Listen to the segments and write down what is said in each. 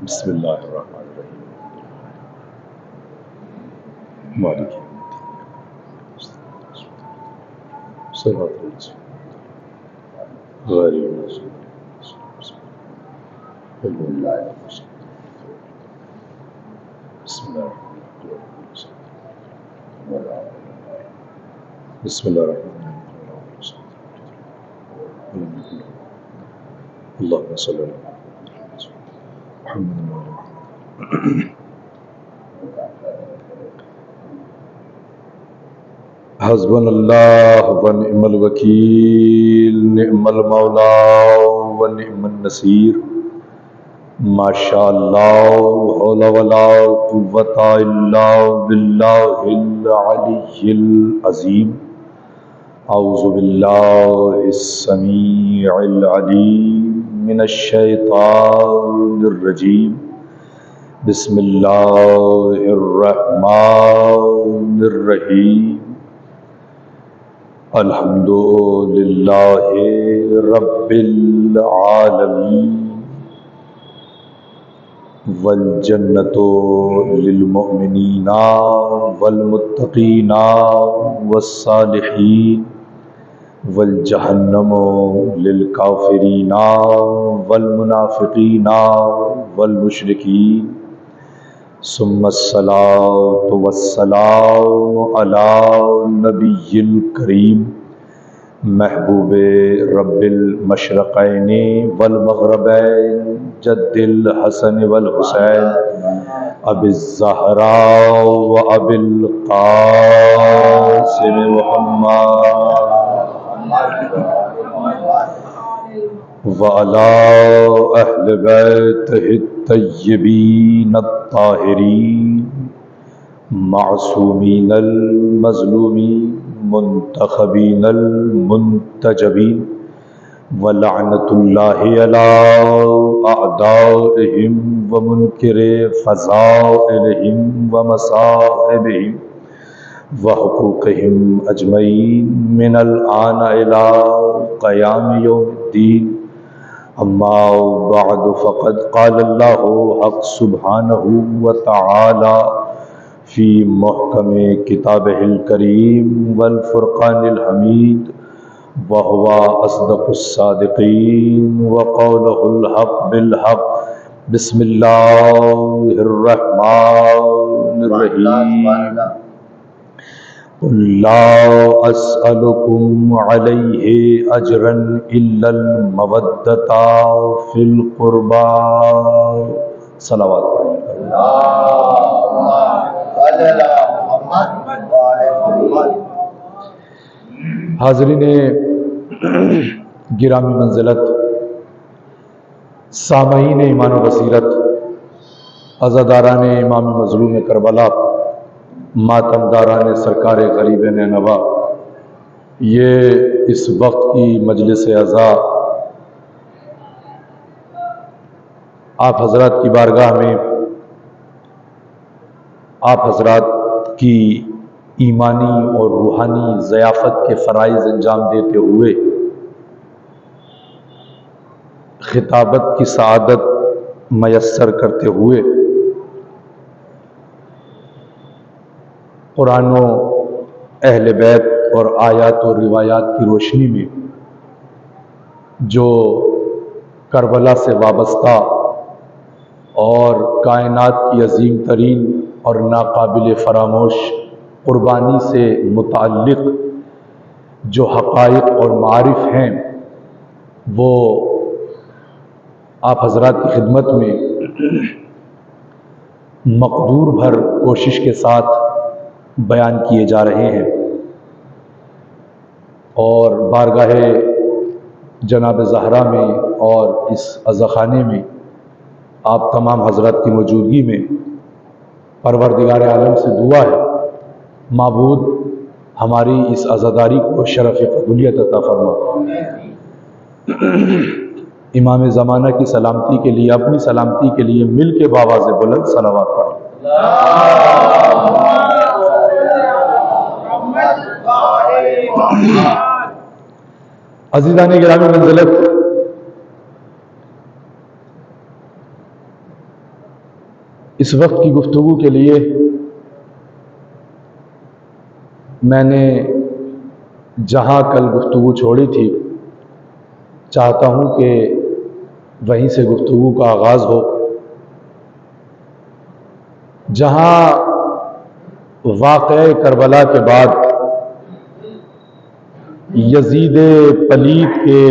بسم اللہ الرحمن الرحیم مالک یوم الدین صراط المستقیم غیر المغضوب علیہم ولا الضالین بسم اللہ بسم اللہ الرحمن الرحیم اللهم صل علی محمد وعلى حسبنا اللہ ونعم الوکیل نعم المولا ونعم النصیر ما شاء اللہ حول ولا قوة الا باللہ العلی العظیم اعوذ باللہ السمیع العلیم من الشیطان الرجیم بسم اللہ الرحمن الرحیم الحمد للہ رب العالمین والجنۃ للمؤمنین والمتقین والصالحین والجہنم للکافرین والمنافقین والمشرکین ثم الصلاة والسلام علی نبی الکریم محبوب رب المشرقین والمغربین جد الحسن والحسین ابی الزہراء و ابی القاسم محمد وعلى أهل بيته الطيبين الطاهرين معصومين المظلومين منتخبين المنتجبين ولعنة الله على أعدائهم ومنكر فضائلهم ومصائبهم وحقوقهم أجمعين من الآن إلى قيام يوم الدين اما بعد فقد قال اللہ حق سبحانہ وتعالی فی محکم کتابہ الکریم والفرقان الحمید وهو اصدق الصادقین وقولہ الحق بالحق بسم اللہ الرحمن الرحیم قل لا اسألكم علیہ اجرا الا المودۃ فی القربى صلوات حاضرین گرامی منزلت، سامعین ایمان و بصیرت، عزاداران امام مظلوم کربلا، ماتم داران سرکار غریب نینوا، یہ اس وقت کی مجلس عزا آپ حضرات کی بارگاہ میں آپ حضرات کی ایمانی اور روحانی ضیافت کے فرائض انجام دیتے ہوئے خطابت کی سعادت میسر کرتے ہوئے قرآن و اہل بیت اور آیات و روایات کی روشنی میں جو کربلا سے وابستہ اور کائنات کی عظیم ترین اور ناقابل فراموش قربانی سے متعلق جو حقائق اور معارف ہیں وہ آپ حضرات کی خدمت میں مقدور بھر کوشش کے ساتھ بیان کیے جا رہے ہیں، اور بارگاہ جناب زہرا میں اور اس عزاخانے میں آپ تمام حضرات کی موجودگی میں پروردگار عالم سے دعا ہے معبود ہماری اس عزاداری کو شرف قبولیت عطا فرما۔ امام زمانہ کی سلامتی کے لیے، اپنی سلامتی کے لیے مل کے بآواز بلند صلوات پڑھیں۔ عزیزان گرامی منزلت، اس وقت کی گفتگو کے لیے میں نے جہاں کل گفتگو چھوڑی تھی چاہتا ہوں کہ وہیں سے گفتگو کا آغاز ہو، جہاں واقعہ کربلا کے بعد یزید پلید کے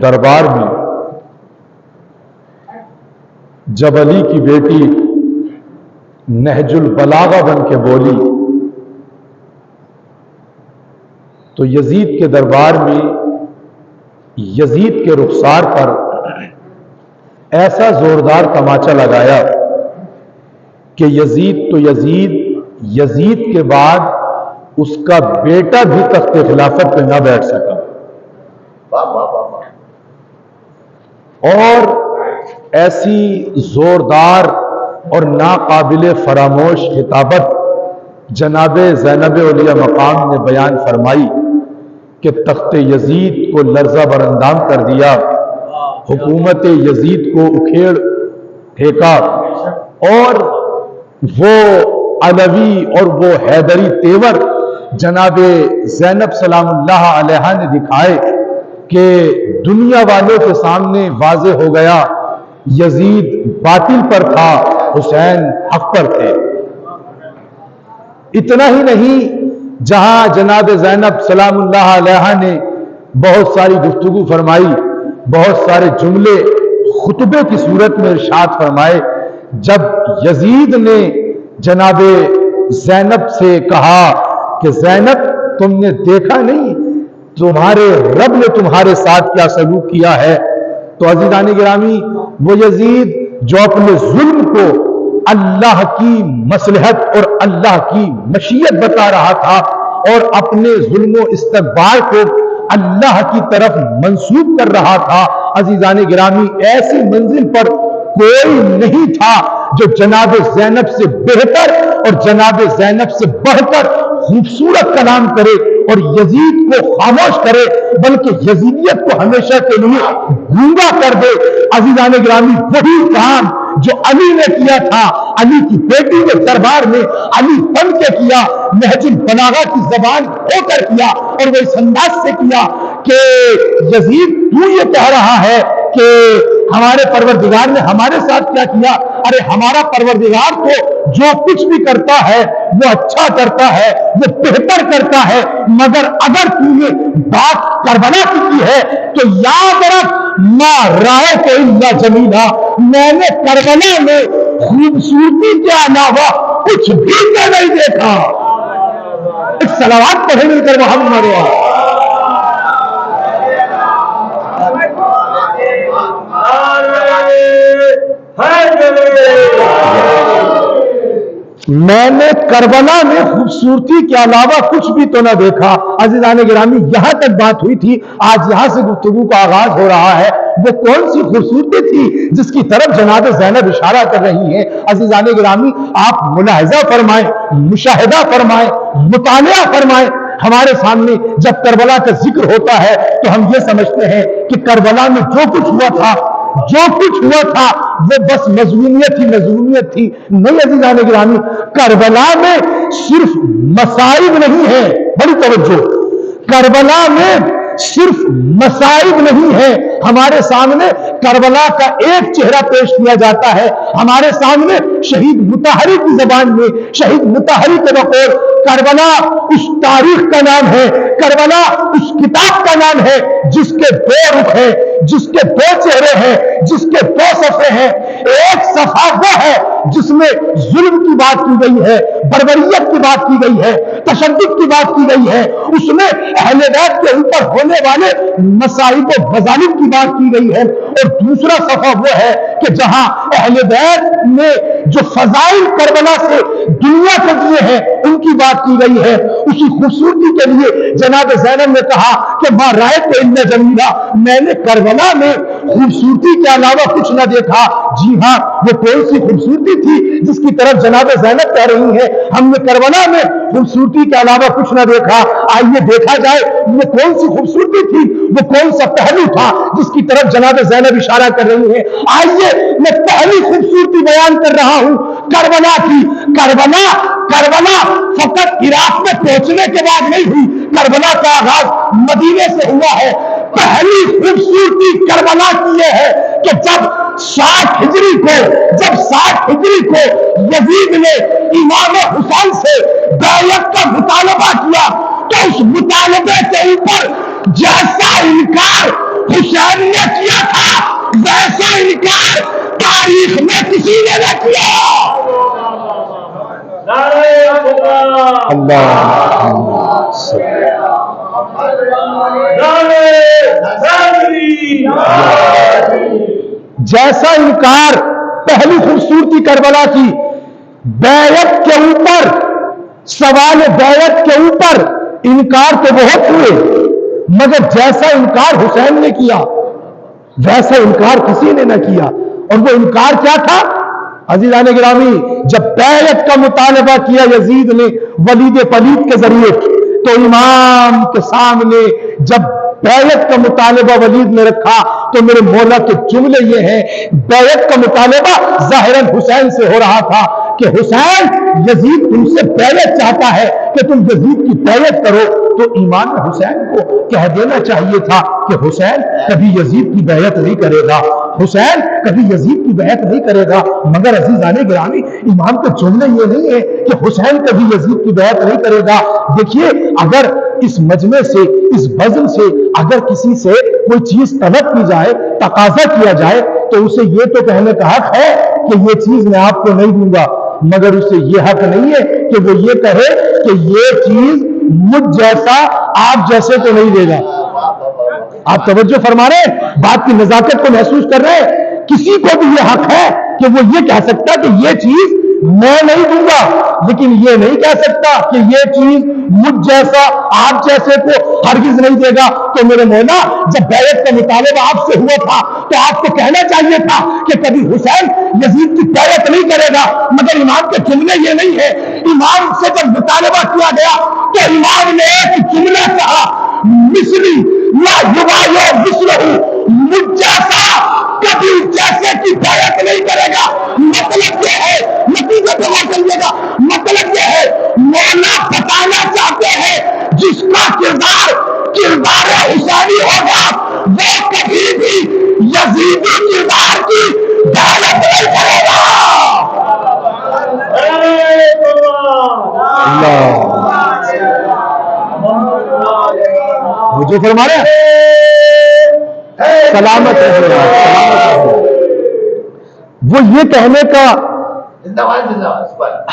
دربار میں جب علی کی بیٹی نہج البلاغہ بن کے بولی تو یزید کے دربار میں یزید کے رخسار پر ایسا زوردار تماچا لگایا کہ یزید کے بعد اس کا بیٹا بھی تخت خلافت پہ نہ بیٹھ سکا، اور ایسی زوردار اور ناقابل فراموش خطابت جناب زینب اولیاء مقام نے بیان فرمائی کہ تخت یزید کو لرزہ براندام کر دیا، حکومت یزید کو اکھیڑ پھینکا، اور وہ علوی اور وہ حیدری تیور جناب زینب سلام اللہ علیہا نے دکھائے کہ دنیا والوں کے سامنے واضح ہو گیا یزید باطل پر تھا، حسین حق پر تھے۔ اتنا ہی نہیں، جہاں جناب زینب سلام اللہ علیہا نے بہت ساری گفتگو فرمائی، بہت سارے جملے خطبے کی صورت میں ارشاد فرمائے، جب یزید نے جناب زینب سے کہا کہ زینب تم نے دیکھا نہیں تمہارے رب نے تمہارے ساتھ کیا سلوک کیا ہے، تو عزیزان گرامی وہ یزید جو اپنے ظلم کو اللہ کی مصلحت اور اللہ کی مشیت بتا رہا تھا اور اپنے ظلم و استکبار کو اللہ کی طرف منسوب کر رہا تھا، عزیزان گرامی ایسی منزل پر کوئی نہیں تھا جو جناب زینب سے بہتر اور جناب زینب سے بڑھ کر خوبصورت کلام کرے اور یزید کو خاموش کرے، بلکہ یزیدیت کو ہمیشہ کے لیے گونگا کر دے۔ عزیزان گرامی وہی کام جو علی نے کیا تھا، علی کی بیٹی کے دربار میں علی بن کے کیا، نہج البلاغہ کی زبان ہو کر کیا، اور وہ اس انداز سے کیا کہ یزید تو یہ کہہ رہا ہے کہ ہمارے پروردگار نے ہمارے ساتھ کیا کیا، ارے ہمارا پروردگار تو جو کچھ بھی کرتا ہے وہ اچھا کرتا ہے، وہ بہتر کرتا ہے، مگر اگر تو نے بات کربلا کی ہے تو یاد رکھ ما رأیت الا جمیلا، میں نے کربلا میں خوبصورتی کے علاوہ کچھ بھی نہیں دیکھا۔ ایک صلوات پڑھیں مل کر محمد میں نے کربلا میں خوبصورتی کے علاوہ کچھ بھی تو نہ دیکھا۔ عزیزان گرامی یہاں تک بات ہوئی تھی، آج یہاں سے گفتگو کا آغاز ہو رہا ہے۔ وہ کون سی خوبصورتی تھی جس کی طرف جناب زینب اشارہ کر رہی ہیں؟ عزیزان گرامی آپ ملاحظہ فرمائیں، مشاہدہ فرمائیں، مطالعہ فرمائیں۔ ہمارے سامنے جب کربلا کا ذکر ہوتا ہے تو ہم یہ سمجھتے ہیں کہ کربلا میں جو کچھ ہوا تھا وہ بس مظلومیت تھی۔ نہیں عزیزان گرامی، کربلا میں صرف مصائب نہیں ہے، بڑی توجہ، کربلا میں صرف مصائب نہیں ہے، ہمارے سامنے کربلا کا ایک چہرہ پیش کیا جاتا ہے۔ ہمارے سامنے شہید مطہری کی زبان میں، شہید مطہری کے بقول کربلا اس تاریخ کا نام ہے، کربلا اس کتاب کا نام ہے جس کے دو رخ ہیں، جس کے دو چہرے ہیں، جس کے دو صفحے ہیں۔ ایک صفحہ وہ ہے جس میں ظلم کی بات کی گئی ہے، بربریت کی بات کی گئی ہے، تشدد کی بات کی گئی ہے، اس میں اہل بیت کے اوپر ہونے والے مصائب و مظالم کی بات کی گئی ہے، اور دوسرا صفحہ وہ ہے کہ جہاں اہل بیت نے جو فضائل کربلا سے دنیا کو دیے ہیں ان کی بات کی گئی ہے۔ اسی خوبصورتی کے لیے جناب زینب نے کہا کہ ما رأیت الا جمیلا، میں نے کربلا میں خوبصورتی کے علاوہ کچھ نہ دیکھا۔ جی ہاں، وہ کون سی خوبصورتی تھی جس کی طرف جناب زینب کہہ رہی ہیں ہم نے کربلا میں خوبصورتی کے علاوہ کچھ نہ دیکھا. آئیے دیکھا جائے وہ کون سی خوبصورتی تھی, وہ کون سا پہلو تھا جس کی طرف جناب زینب اشارہ کر رہی ہیں. آئیے میں پہلی خوبصورتی بیان کر رہا ہوں کربلا کی. کربلا فقط عراق میں پہنچنے کے بعد نہیں ہوئی, کربلا کا آغاز مدینے سے ہوا ہے. پہلی خوبصورتی کربلا کی یہ ہے کہ جب 60 ہجری کو یزید نے امام حسین سے بیعت کا مطالبہ کیا تو اس مطالبے کے اوپر جیسا انکار حسین نے کیا تھا ویسا انکار تاریخ میں کسی نے نہ کیا. جیسا انکار پہلی خوبصورتی کربلا کی بیعت کے اوپر, سوال بیعت کے اوپر انکار تو بہت ہوئے, مگر جیسا انکار حسین نے کیا ویسا انکار کسی نے نہ کیا. اور وہ انکار کیا تھا عزیزان گرامی؟ جب بیعت کا مطالبہ کیا یزید نے ولید پلید کے ذریعے تو امام کے سامنے جب بیعت کا مطالبہ ولید نے رکھا تو میرے مولا کے جملے یہ ہیں, بیعت کا مطالبہ ظاہراً حسین سے ہو رہا تھا کہ حسین یزید تم سے بیعت چاہتا ہے کہ تم یزید کی بیعت کرو. تو امام حسین کو کہہ دینا چاہیے تھا کہ حسین کبھی یزید کی بیعت نہیں کرے گا, حسین کبھی یزید کی بیعت نہیں کرے گا. مگر عزیزان گرامی امام کے جملے یہ نہیں ہے کہ حسین کبھی یزید کی بیعت نہیں کرے گا. دیکھیے اگر اس مجمع سے, اس بزم سے اگر کسی سے کوئی چیز طلب کی جائے, تقاضا کیا جائے, تو اسے یہ تو کہنے کا حق ہے کہ یہ چیز میں آپ کو نہیں دوں گا, مگر اسے یہ حق نہیں ہے کہ وہ یہ کہے کہ یہ چیز مجھ جیسا آپ جیسے کو نہیں دے گا. آپ توجہ فرما رہے ہیں, بات کی نزاکت کو محسوس کر رہے ہیں. کسی کو بھی یہ حق ہے کہ وہ یہ کہہ سکتا کہ یہ چیز میں نہیں دوں گا, لیکن یہ نہیں کہہ سکتا کہ یہ چیز مجھ جیسا آپ جیسے کو ہرگز نہیں دے گا. تو میرے مولا جب بیعت کا مطالبہ آپ سے ہوا تھا تو آپ کو کہنا چاہیے تھا کہ کبھی حسین یزید کی بیعت نہیں کرے گا, مگر امام کے جملے یہ نہیں ہے. امام سے جب مطالبہ کیا گیا تو امام نے ایک جملہ کہا, مثلی لا یبایع مثلہ, مجھ جیسا کبھی جیسے کی بیعت نہیں کرے گا. مطلب یہ ہے, نتیجہ پتا چلیے گا, مطلب یہ ہے مولا بتانا چاہتے ہیں جس کا کردار حسینی ہوگا وہ کبھی بھی یزیدی کردار کی بیعت نہیں کرے گا. مجھے فرما رہے سلامت ہے. وہ یہ کہنے کا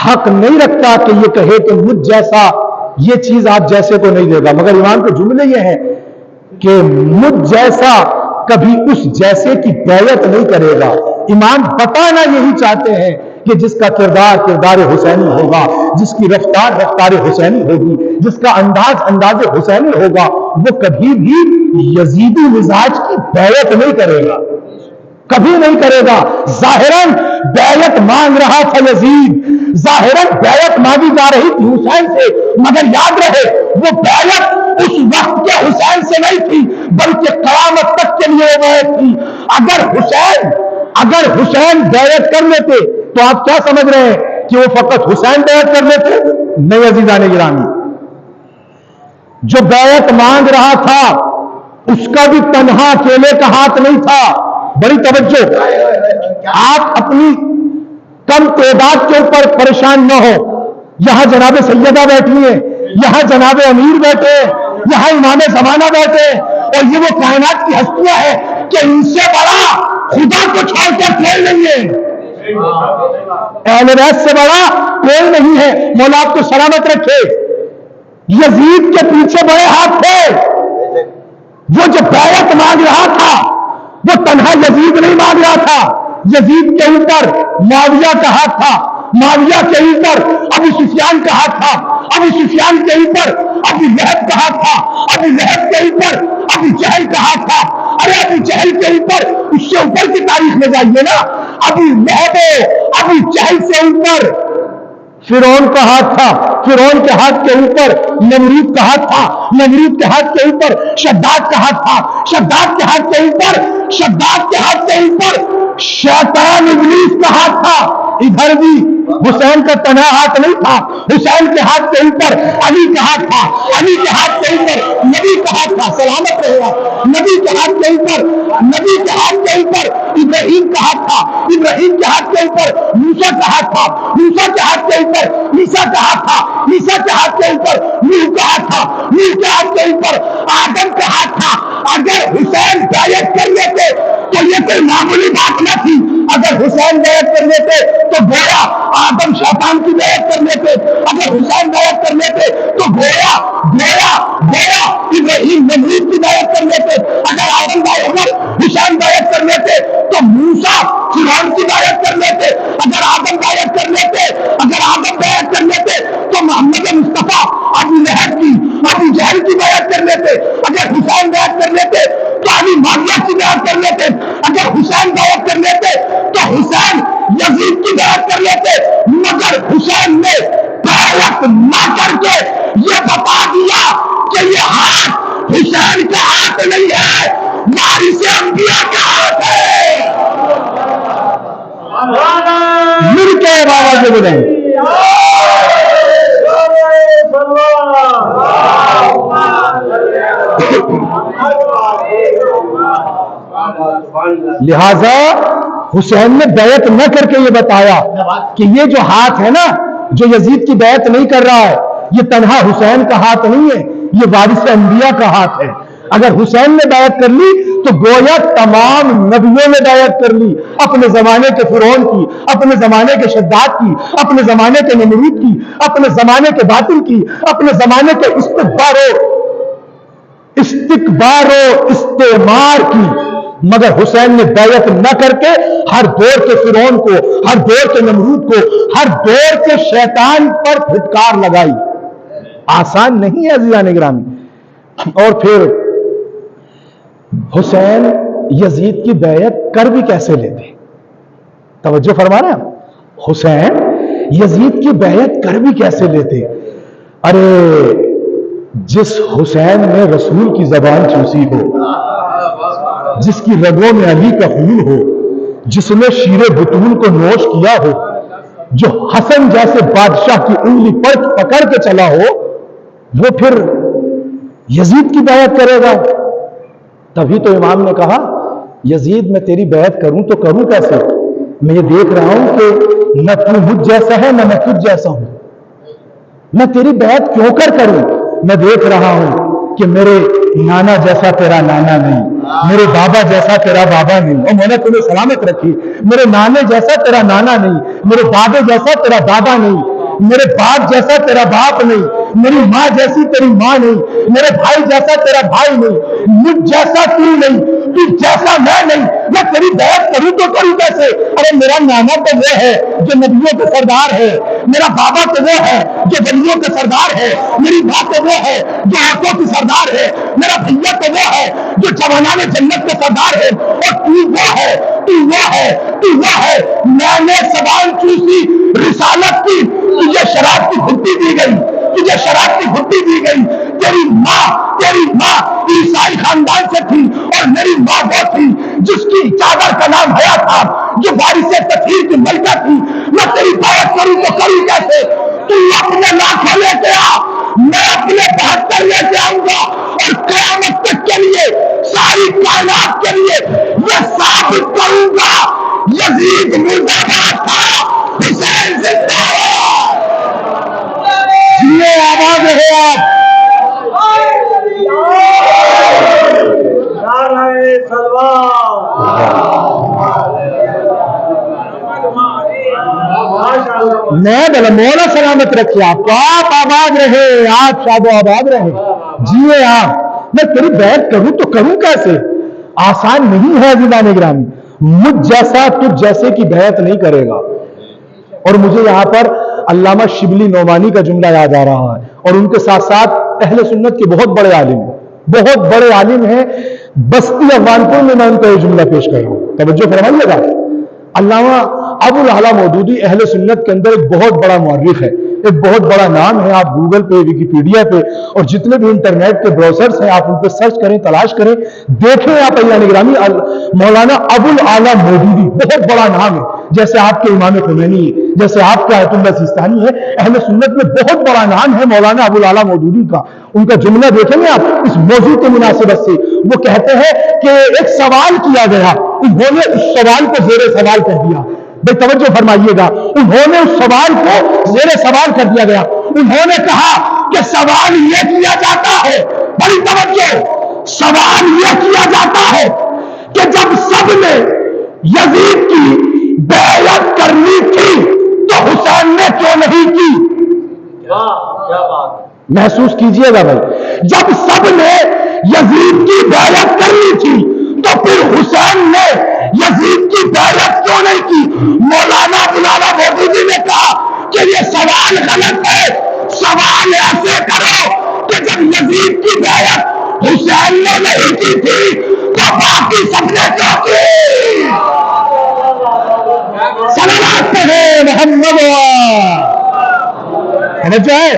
حق نہیں رکھتا کہ یہ کہے کہ مجھ جیسا یہ چیز آپ جیسے کو نہیں دے گا, مگر امام کے جملے یہ ہے کہ مجھ جیسا کبھی اس جیسے کی بیعت نہیں کرے گا. امام بتانا یہی چاہتے ہیں کہ جس کا کردار حسینی ہوگا, جس کی رفتار حسینی ہوگی, جس کا انداز حسینی ہوگا, وہ کبھی بھی یزیدی مزاج کی بیعت نہیں کرے گا, کبھی نہیں کرے گا. ظاہراً بیعت مانگ رہا تھا یزید, ظاہراً بیعت مانگی جا رہی تھی حسین سے, مگر یاد رہے وہ بیعت اس وقت کے حسین سے نہیں تھی بلکہ قیامت تک کے لیے بیعت تھی. اگر حسین بیعت کر لیتے تو آپ کیا سمجھ رہے ہیں کہ وہ فقط حسین بیعت کر لیتے؟ نہیں عزیزان گرامی, جو بیعت مانگ رہا تھا اس کا بھی تنہا اکیلے کا ہاتھ نہیں تھا. بڑی توجہ, آپ اپنی کم تعداد کے اوپر پریشان نہ ہو. یہاں جناب سیدہ بیٹھی ہیں, یہاں جناب امیر بیٹھے, یہاں امام زمانہ بیٹھے, اور یہ وہ کائنات کی ہستیاں ہیں کہ ان سے بڑا خدا کو چھوڑ کر کوئی نہیں ہے, اہل بیت سے بڑا کوئی نہیں ہے. مولا آپ کو سلامت رکھے. یزید کے پیچھے بڑے ہاتھ تھے. وہ جو بیعت مانگ رہا تھا وہ تنہا یزید نہیں مانگ رہا تھا, یزید کے اوپر معاویہ کا ہاتھ تھا, معاویہ کے اوپر ابو سفیان کا ہاتھ تھا, ابو سفیان کے اوپر ابو لہب کا ہاتھ تھا, ابو لہب کے اوپر ابو جہل کا ہاتھ تھا. ارے ابو جہل کے اوپر, اس سے اوپر کی تاریخ میں جائیے نا, ابو لہب ابو جہل سے اوپر فرعون کا ہاتھ تھا، فرعون کے ہاتھ کے اوپر نمرود کا ہاتھ تھا، نمرود کے ہاتھ کے اوپر شداد کا ہاتھ تھا، شداد کے ہاتھ کے اوپر شداد کے ہاتھ کے اوپر شیطان ابلیس کا ہاتھ تھا۔ ادھر بھی حسین کا تنہا ہاتھ نہیں تھا، حسین کے ہاتھ کے اوپر علی کا ہاتھ تھا، علی کے ہاتھ کے اوپر نبی کا ہاتھ تھا، سلامت رہے گا، نبی کے ہاتھ کے اوپر، نبی کے ہاتھ کے اوپر ابراہیم کا ہاتھ تھا، ابراہیم کے ہاتھ کے اوپر موسیٰ کا ہاتھ تھا، موسیٰ کے ہاتھ کے اوپر عیسیٰ کا ہاتھ تھا، عیسیٰ کے ہاتھ کے اوپر نوح کا ہاتھ تھا، نوح کے ہاتھ کے اوپر آدم کا ہاتھ تھا۔ اگر حسین بیعت کر لیتے تو یہ کوئی معمولی بات نہ تھی، اگر حسین بیعت کر لیتے تو گویا آدم شیطان کی بیعت کر لیتے، اگر حسین بیعت کر لیتے تو گویا ابراہیم نمرود کی بیعت کر لیتے، اگر آدم حسین بیعت کر لیتے تو موسیٰ فرعون کی بیعت کر لیتے، اگر آدم بیعت کر لیتے، اگر آدم بیعت کر لیتے تو محمد مصطفیٰ ابو لہب کی، ابو جہل کی بیعت کر لیتے، اگر حسین بیعت کر لیتے تو علی معاویہ کی بیعت کر لیتے، اگر حسین بیعت کر لیتے تو حسین یزید کی بیعت کر لیتے، مگر حسین نے بیعت نہ کر کے یہ بتا دیا کہ یہ ہاتھ حسین کا ہاتھ نہیں ہے، وارث انبیاء کا ہاتھ ہے۔ مل کے بابا جی بولیں لہذا حسین نے بیعت نہ کر کے یہ بتایا کہ یہ جو ہاتھ ہے نا، جو یزید کی بیعت نہیں کر رہا ہے، یہ تنہا حسین کا ہاتھ نہیں ہے، یہ وارث انبیاء کا ہاتھ ہے۔ اگر حسین نے بیعت کر لی تو گویا تمام نبیوں نے بیعت کر لی، اپنے زمانے کے فرعون کی، اپنے زمانے کے شداد کی، اپنے زمانے کے نمرود کی، اپنے زمانے کے باطل کی، اپنے زمانے کے استکبار و استعمار کی، مگر حسین نے بیعت نہ کر کے ہر دور کے فرعون کو، ہر دور کے نمرود کو، ہر دور کے شیطان پر پھٹکار لگائی۔ آسان نہیں ہے عزیزان گرامی۔ اور پھر حسین یزید کی بیعت کر بھی کیسے لیتے؟ توجہ فرما رہے ہیں، حسین یزید کی بیعت کر بھی کیسے لیتے؟ ارے جس حسین نے رسول کی زبان چوسی ہو، جس کی رگوں میں علی کا خون ہو، جس نے شیر بطول کو نوش کیا ہو، جو حسن جیسے بادشاہ کی انگلی پکڑ کے چلا ہو، وہ پھر یزید کی بیعت کرے گا؟ تبھی تو امام نے کہا یزید میں تیری بیعت کروں تو کروں کیسے؟ میں یہ دیکھ رہا ہوں کہ نہ تو مجھ جیسا ہے نہ میں تجھ جیسا ہوں، میں تیری بیعت کیوں کروں؟ میں دیکھ رہا ہوں کہ میرے نانا جیسا تیرا نانا نہیں، میرے بابا جیسا تیرا بابا نہیں، اور میں نے تمہیں سلامت رکھی، میرے نانے جیسا تیرا نانا نہیں، میرے بابے جیسا تیرا بابا نہیں، میرے باپ جیسا تیرا باپ نہیں، میری ماں جیسی تیری ماں نہیں، میرے بھائی جیسا تیرا بھائی نہیں، مجھ جیسا تو نہیں، تو جیسا میں نہیں، میں تیری بیعت کروں تو کروں کیسے؟ ارے میرا نانا تو وہ ہے جو نبیوں کے سردار ہے، میرا بابا تو وہ ہے جو ولیوں کے سردار ہے، میری ماں تو وہ ہے جو آنکھوں کی سردار ہے، میرا بھیا تو وہ ہے جو جوانان جنت کے سردار ہے، اور تو وہ ہے، تو وہ ہے، تو وہ ہے۔ میں نے زبان چوسی رسالت کی، تجھے شراب کی گھٹی دی گئی، تجھے شراب کی گھٹی دی گئی، تیری ماں عیسائی خاندان سے تھی، اور میری ماں وہ تھی جس کی چادر کا نام حیا تھا، جو وارث تطہیر کی ملکہ تھی۔ میں تیری بیعت کروں تو کروں کیسے؟ تو اپنے لاکھوں لے کے آ، میں اپنے 72 لے کے آؤں گا، اور قیامت تک کے لیے، ساری کائنات کے لیے یہ ثابت کروں گا یزید مردہ باد تھا، حسین زندہ ہے۔ جیے آباد رہے آپ۔ میں بلا مولا سلامت رکھے آپ کو، آپ آباد رہے، آپ شاد و آباد رہے، جیے آپ۔ میں تیری بیعت کروں تو کروں کیسے؟ آسان نہیں ہے عزیزان گرامی، مجھ جیسا تجھ جیسے کی بیعت نہیں کرے گا۔ اور مجھے یہاں پر علامہ شبلی نعمانی کا جملہ یاد آ رہا ہے، اور ان کے ساتھ ساتھ اہل سنت کے بہت بڑے عالم ہیں، بستی افغانپور میں میں ان کا یہ جملہ پیش کر رہا ہوں، توجہ فرمائیے گا۔ علامہ ابو الاعلیٰ مودودی اہل سنت کے اندر ایک بہت بڑا مورخ ہے، ایک بہت بڑا نام ہے. آپ گوگل پہ، ویکیپیڈیا پہ اور جتنے بھی انٹرنیٹ کے براؤزرز ہیں آپ ان پہ سرچ کریں، تلاش کریں، دیکھیں آپ ایان گرامی مولانا ابو الاعلیٰ مودودی بہت بڑا نام ہے. جیسے آپ کے امام خمینی ہے، جیسے آپ کے آیت اللہ سیستانی ہے، اہل سنت میں بہت بڑا نام ہے مولانا ابو الاعلیٰ مودودی کا. ان کا جملہ دیکھیں گے آپ اس موضوع کے مناسبت سے. وہ کہتے ہیں کہ ایک سوال کیا گیا، انہوں نے اس سوال کو زیر سوال کر دیا. بے توجہ فرمائیے گا، انہوں نے اس سوال کو زیر سوال کر دیا گیا. انہوں نے کہا کہ سوال یہ کیا جاتا ہے، بڑی توجہ، سوال یہ کیا جاتا ہے کہ جب سب نے یزید کی بیعت کرنی تھی تو حسین نے کیوں نہیں کی؟ کیا بات ہے، محسوس کیجئے گا بھائی. جب سب نے یزید کی بیعت کرنی تھی تو پھر حسین نے یزید کی بیعت کیوں نہیں کی؟ مولانا ابو الاعلیٰ مودودی نے کہا کہ یہ سوال غلط ہے. سوال ایسے کرو کہ جب یزید کی بیعت حسین نے نہیں کی تھی تو باقی سب نے کیوں کی؟ صلوات پڑھیں محمد سمجھ آئے؟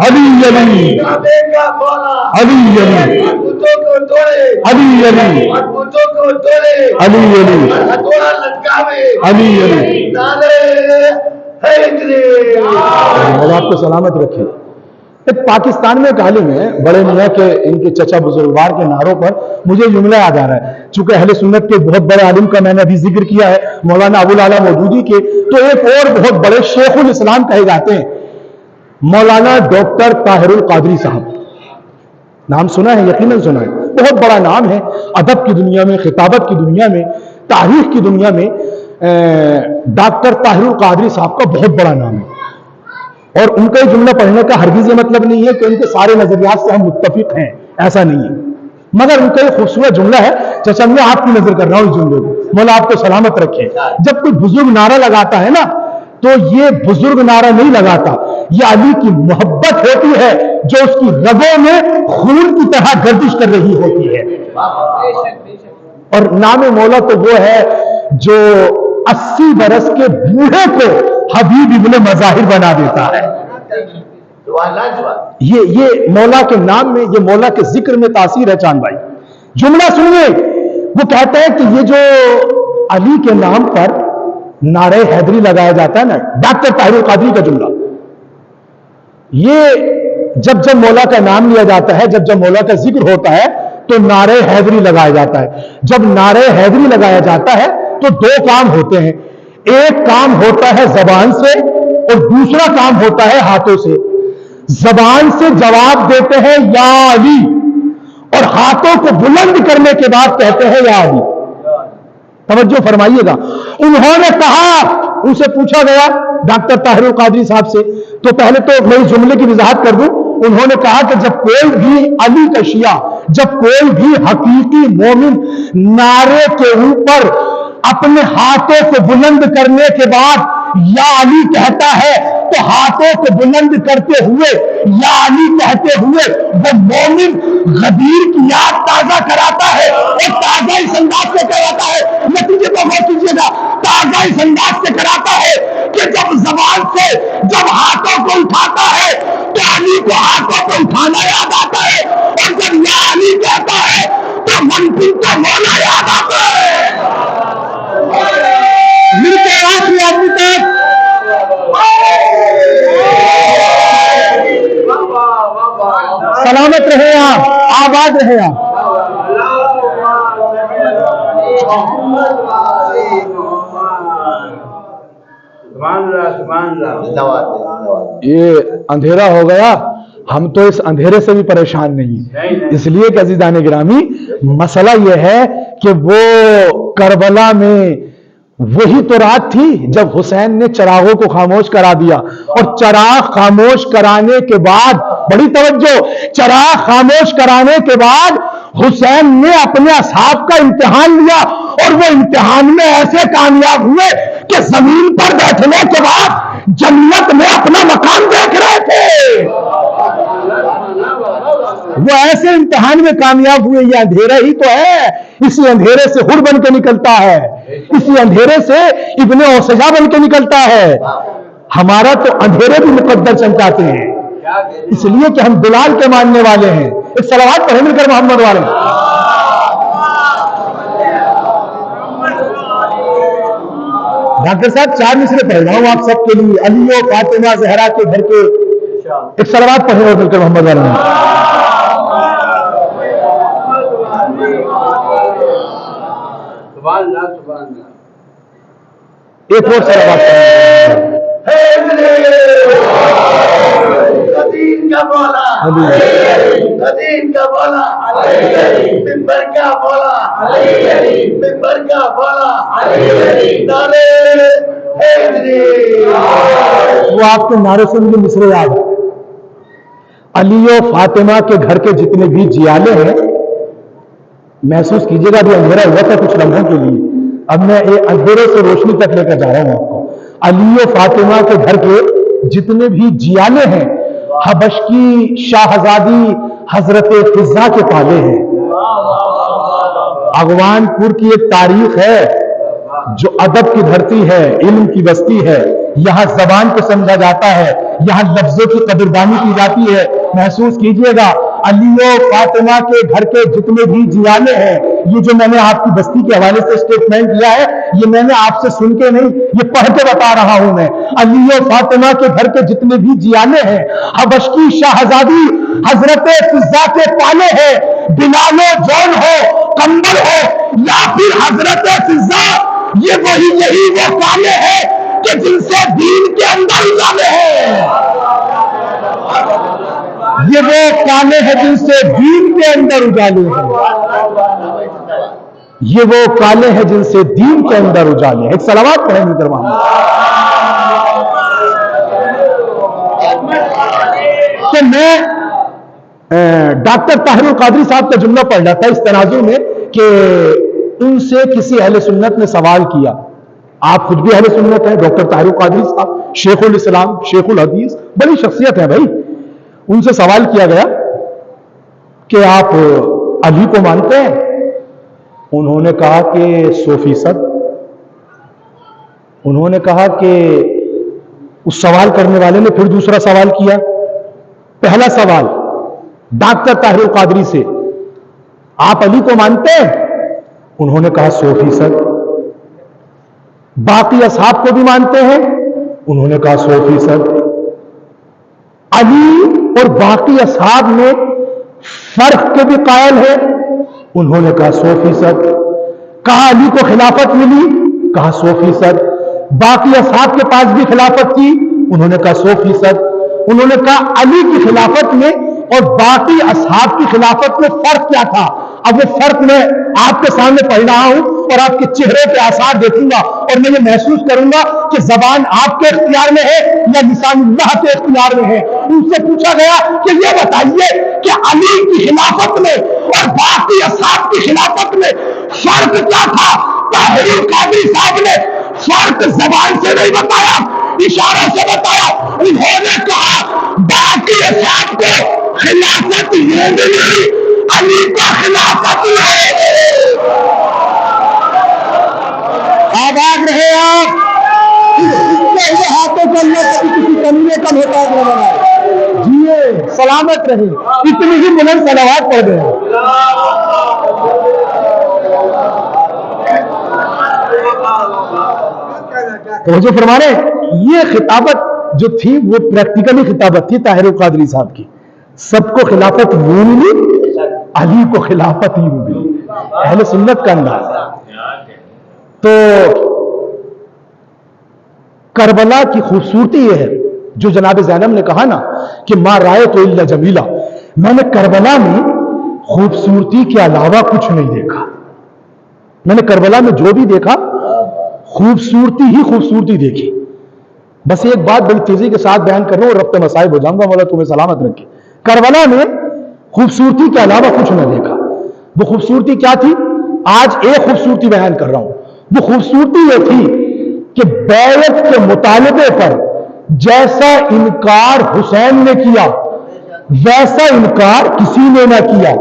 علی علی علی علی علی علی علی علی اللہ آپ کو سلامت رکھے. ایک پاکستان میں ایک عالم ہے بڑے میاں کے، ان کے چچا بزرگوار کے نعروں پر مجھے جملہ یاد آ رہا ہے. چونکہ اہل سنت کے بہت بڑے عالم کا میں نے ابھی ذکر کیا ہے مولانا ابو الاعلیٰ مودودی کے، تو ایک اور بہت بڑے شیخ الاسلام کہے جاتے ہیں مولانا ڈاکٹر طاہر القادری صاحب. نام سنا ہے؟ یقیناً سنا ہے. بہت بڑا نام ہے ادب کی دنیا میں، خطابت کی دنیا میں، تاریخ کی دنیا میں. ڈاکٹر طاہر القادری صاحب کا بہت بڑا نام ہے. اور ان کا یہ جملہ پڑھنے کا ہرگز یہ مطلب نہیں ہے کہ ان کے سارے نظریات سے ہم متفق ہیں، ایسا نہیں ہے. مگر ان کا یہ خوبصورت جملہ ہے. چچا میں آپ کی نظر کر رہا ہوں اس جملے کو، مولا آپ کو سلامت رکھے. جب کوئی بزرگ نعرہ لگاتا ہے نا تو یہ بزرگ نعرہ نہیں لگاتا، یہ علی کی محبت ہوتی ہے جو اس کی رگوں میں خون کی طرح گردش کر رہی ہوتی ہے. اور نام مولا تو وہ ہے جو 80 برس کے بوڑھے کو حبیب ابن مظاہر بنا دیتا ہے. یہ مولا کے نام میں، یہ مولا کے ذکر میں تاثیر ہے. چاند بھائی جملہ سنیے، وہ کہتا ہے کہ یہ جو علی کے نام پر نعرہ حیدری لگایا جاتا ہے نا، ڈاکٹر طاہر القادری کا جملہ، یہ جب مولا کا نام لیا جاتا ہے، جب مولا کا ذکر ہوتا ہے تو نعرہ حیدری لگایا جاتا ہے. جب نعرہ حیدری لگایا جاتا ہے تو دو کام ہوتے ہیں. ایک کام ہوتا ہے زبان سے اور دوسرا کام ہوتا ہے ہاتھوں سے. زبان سے جواب دیتے ہیں یا علی، اور ہاتھوں کو بلند کرنے کے بعد کہتے ہیں یا علی. توجہ فرمائیے گا. انہوں نے کہا، ان سے پوچھا گیا ڈاکٹر طاہر القادری صاحب سے، تو پہلے تو میں اس جملے کی وضاحت کر دوں. انہوں نے کہا کہ جب کوئی بھی علی کا شیعہ، جب کوئی بھی حقیقی مومن نعرے کے اوپر اپنے ہاتھوں کو بلند کرنے کے بعد یا علی کہتا ہے تو ہاتھوں کو بلند کرتے ہوئے یا علی کہتے ہوئے وہ مومن غدیر کی یاد تازہ کراتا ہے، اور تازہ اس انداز سے کراتا ہے. نتیجے کو غور کیجیے گا، تازہ اس انداز سے کراتا ہے کہ جب زبان سے جب ہاتھوں کو اٹھاتا ہے تو علی کو ہاتھوں کو اٹھانا یاد آتا ہے، اور جب یا علی کہتا ہے تو منفی کو مولا یاد آتا ہے. مل کے آخری آدمی تک سلامت رہے آپ، آباد رہے آپ. یہ اندھیرا ہو گیا، ہم تو اس اندھیرے سے بھی پریشان نہیں، اس لیے کہ عزیزان گرامی مسئلہ یہ ہے کہ وہ کربلا میں وہی تو رات تھی جب حسین نے چراغوں کو خاموش کرا دیا، اور چراغ خاموش کرانے کے بعد، بڑی توجہ، چراغ خاموش کرانے کے بعد حسین نے اپنے اصحاب کا امتحان لیا، اور وہ امتحان میں ایسے کامیاب ہوئے کہ زمین پر بیٹھنے کے بعد جنت میں اپنا مقام دیکھ رہے تھے. وہ ایسے امتحان میں کامیاب ہوئے. یہ اندھیرا ہی تو ہے, اسی اندھیرے سے حر بن کے نکلتا ہے, اسی اندھیرے سے ابن اوسجا بن کے نکلتا ہے. ہمارا تو اندھیرے بھی مقدر چمکاتے ہیں, اس لیے کہ ہم بلال کے ماننے والے ہیں. ایک صلوات پڑھیں مل کر محمد والے. ڈاکٹر صاحب 4 مصرے پڑھ رہا ہوں آپ سب کے لیے, علی و فاطمہ زہرا کے گھر کے. ایک صلوات پڑھیں اور مل کر محمد والے. ایک اور صلوات پڑھیں. دین کا مولا, دین کا مولا, ممبر کا مولا, ممبر کا مولا, نعرے حیدری. وہ آپ کے نعرے سے مجھے مصرے یاد ہے. علی و فاطمہ کے گھر کے جتنے بھی جیالے ہیں, محسوس کیجئے گا بھی اندھیرا ہوا تھا کچھ لمحوں کے لیے, اب میں اندھیرے سے روشنی تک لے کر جا رہا ہوں آپ کو. علی و فاطمہ کے گھر کے جتنے بھی جیالے ہیں, حبش کی شاہزادی حضرت فضہ کے پالے ہیں. اغوان پور کی ایک تاریخ ہے جو ادب کی دھرتی ہے, علم کی بستی ہے. یہاں زبان کو سمجھا جاتا ہے, یہاں لفظوں کی قدردانی کی جاتی ہے. محسوس کیجئے گا علی و فاطمہ کے گھر کے جتنے بھی جیالے ہیں, یہ جو میں نے آپ کی بستی کے حوالے سے اسٹیٹمنٹ لیا ہے, یہ میں نے آپ سے سن کے نہیں, یہ پڑھ کے بتا رہا ہوں میں. علی و فاطمہ کے گھر کے جتنے بھی جیالے ہیں, حبش کی شاہزادی حضرت فضہ کے پالے ہیں. بلال و جون ہو, کمبل ہو, یا پھر حضرت فضہ, یہ یہی وہ کالے ہیں کہ جن سے دین کے اندر اجالے ہیں. یہ وہ کالے ہیں جن سے دین کے اندر اجالے ہیں. یہ وہ کالے ہیں جن سے دین کے اندر اجالے ہیں. ایک صلوات پڑھیں گے درمان. کہ میں ڈاکٹر طاہر القادری صاحب کا جملہ پڑھ رہا تھا اس تناظر میں کہ ان سے کسی اہل سنت نے سوال کیا. آپ خود بھی اہل سنت ہیں, ڈاکٹر طاہر القادری صاحب شیخ الاسلام, شیخ الحدیث, بڑی شخصیت ہے بھائی. ان سے سوال کیا گیا کہ آپ علی کو مانتے ہیں؟ انہوں نے کہا کہ 100%. انہوں نے کہا کہ اس سوال کرنے والے نے پھر دوسرا سوال کیا. پہلا سوال ڈاکٹر طاہر القادری سے, آپ علی کو مانتے ہیں؟ انہوں نے کہا 100%. باقی اصحاب کو بھی مانتے ہیں؟ انہوں نے کہا 100%. علی اور باقی اصحاب میں فرق کے بھی قائل ہیں؟ انہوں نے کہا 100%. کہا علی کو خلافت ملی؟ کہا 100%. باقی اصحاب کے پاس بھی خلافت تھی؟ انہوں نے کہا 100%. انہوں نے کہا علی کی خلافت میں اور باقی اصحاب کی خلافت میں فرق کیا تھا؟ اب وہ فرق میں آپ کے سامنے پڑھ رہا ہوں اور آپ کے چہرے کے آثار دیکھوں گا اور میں یہ محسوس کروں گا کہ زبان آپ کے اختیار میں ہے یا لسان اللہ کے اختیار میں ہے. ان سے پوچھا گیا کہ یہ بتائیے کہ علی کی خلافت میں اور باقی اصحاب کی خلافت میں فرق کیا تھا؟ طاہر القادری صاحب نے فرق زبان سے نہیں بتایا, اشارے سے بتایا. انہوں نے کہا باقی اصحاب کو خلافت یہ ملی, علی کا خلافت نہیں. آباد رہے آپ. ہاتھوں کو اللہ کبھی کسی کمینے کا محتاج نہ بنائے. جیے سلامت رہے. اتنی ہی بلند صلوات پڑھ دیں. توجہ فرما رہے ہیں, یہ خطابت جو تھی وہ پریکٹیکلی خطابت تھی طاہر القادری صاحب کی. سب کو خلافت یوں ملی, علی کو خلافت ہی ملی. اہل سنت کا انداز. تو کربلا کی خوبصورتی یہ ہے جو جناب زینب نے کہا نا کہ ما رائے تو الا جمیلا, میں نے کربلا میں خوبصورتی کے علاوہ کچھ نہیں دیکھا. میں نے کربلا میں جو بھی دیکھا خوبصورتی ہی خوبصورتی دیکھی. بس ایک بات بڑی تیزی کے ساتھ بیان کر رہا ہوں, ربط مصائب ہو جاؤں گا, مولا تمہیں سلامت رکھے. کربلا میں خوبصورتی کے علاوہ کچھ نہ دیکھا. وہ خوبصورتی کیا تھی؟ آج ایک خوبصورتی بیان کر رہا ہوں. وہ خوبصورتی یہ تھی کہ بیعت کے مطالبے پر جیسا انکار حسین نے کیا ویسا انکار کسی نے نہ کیا۔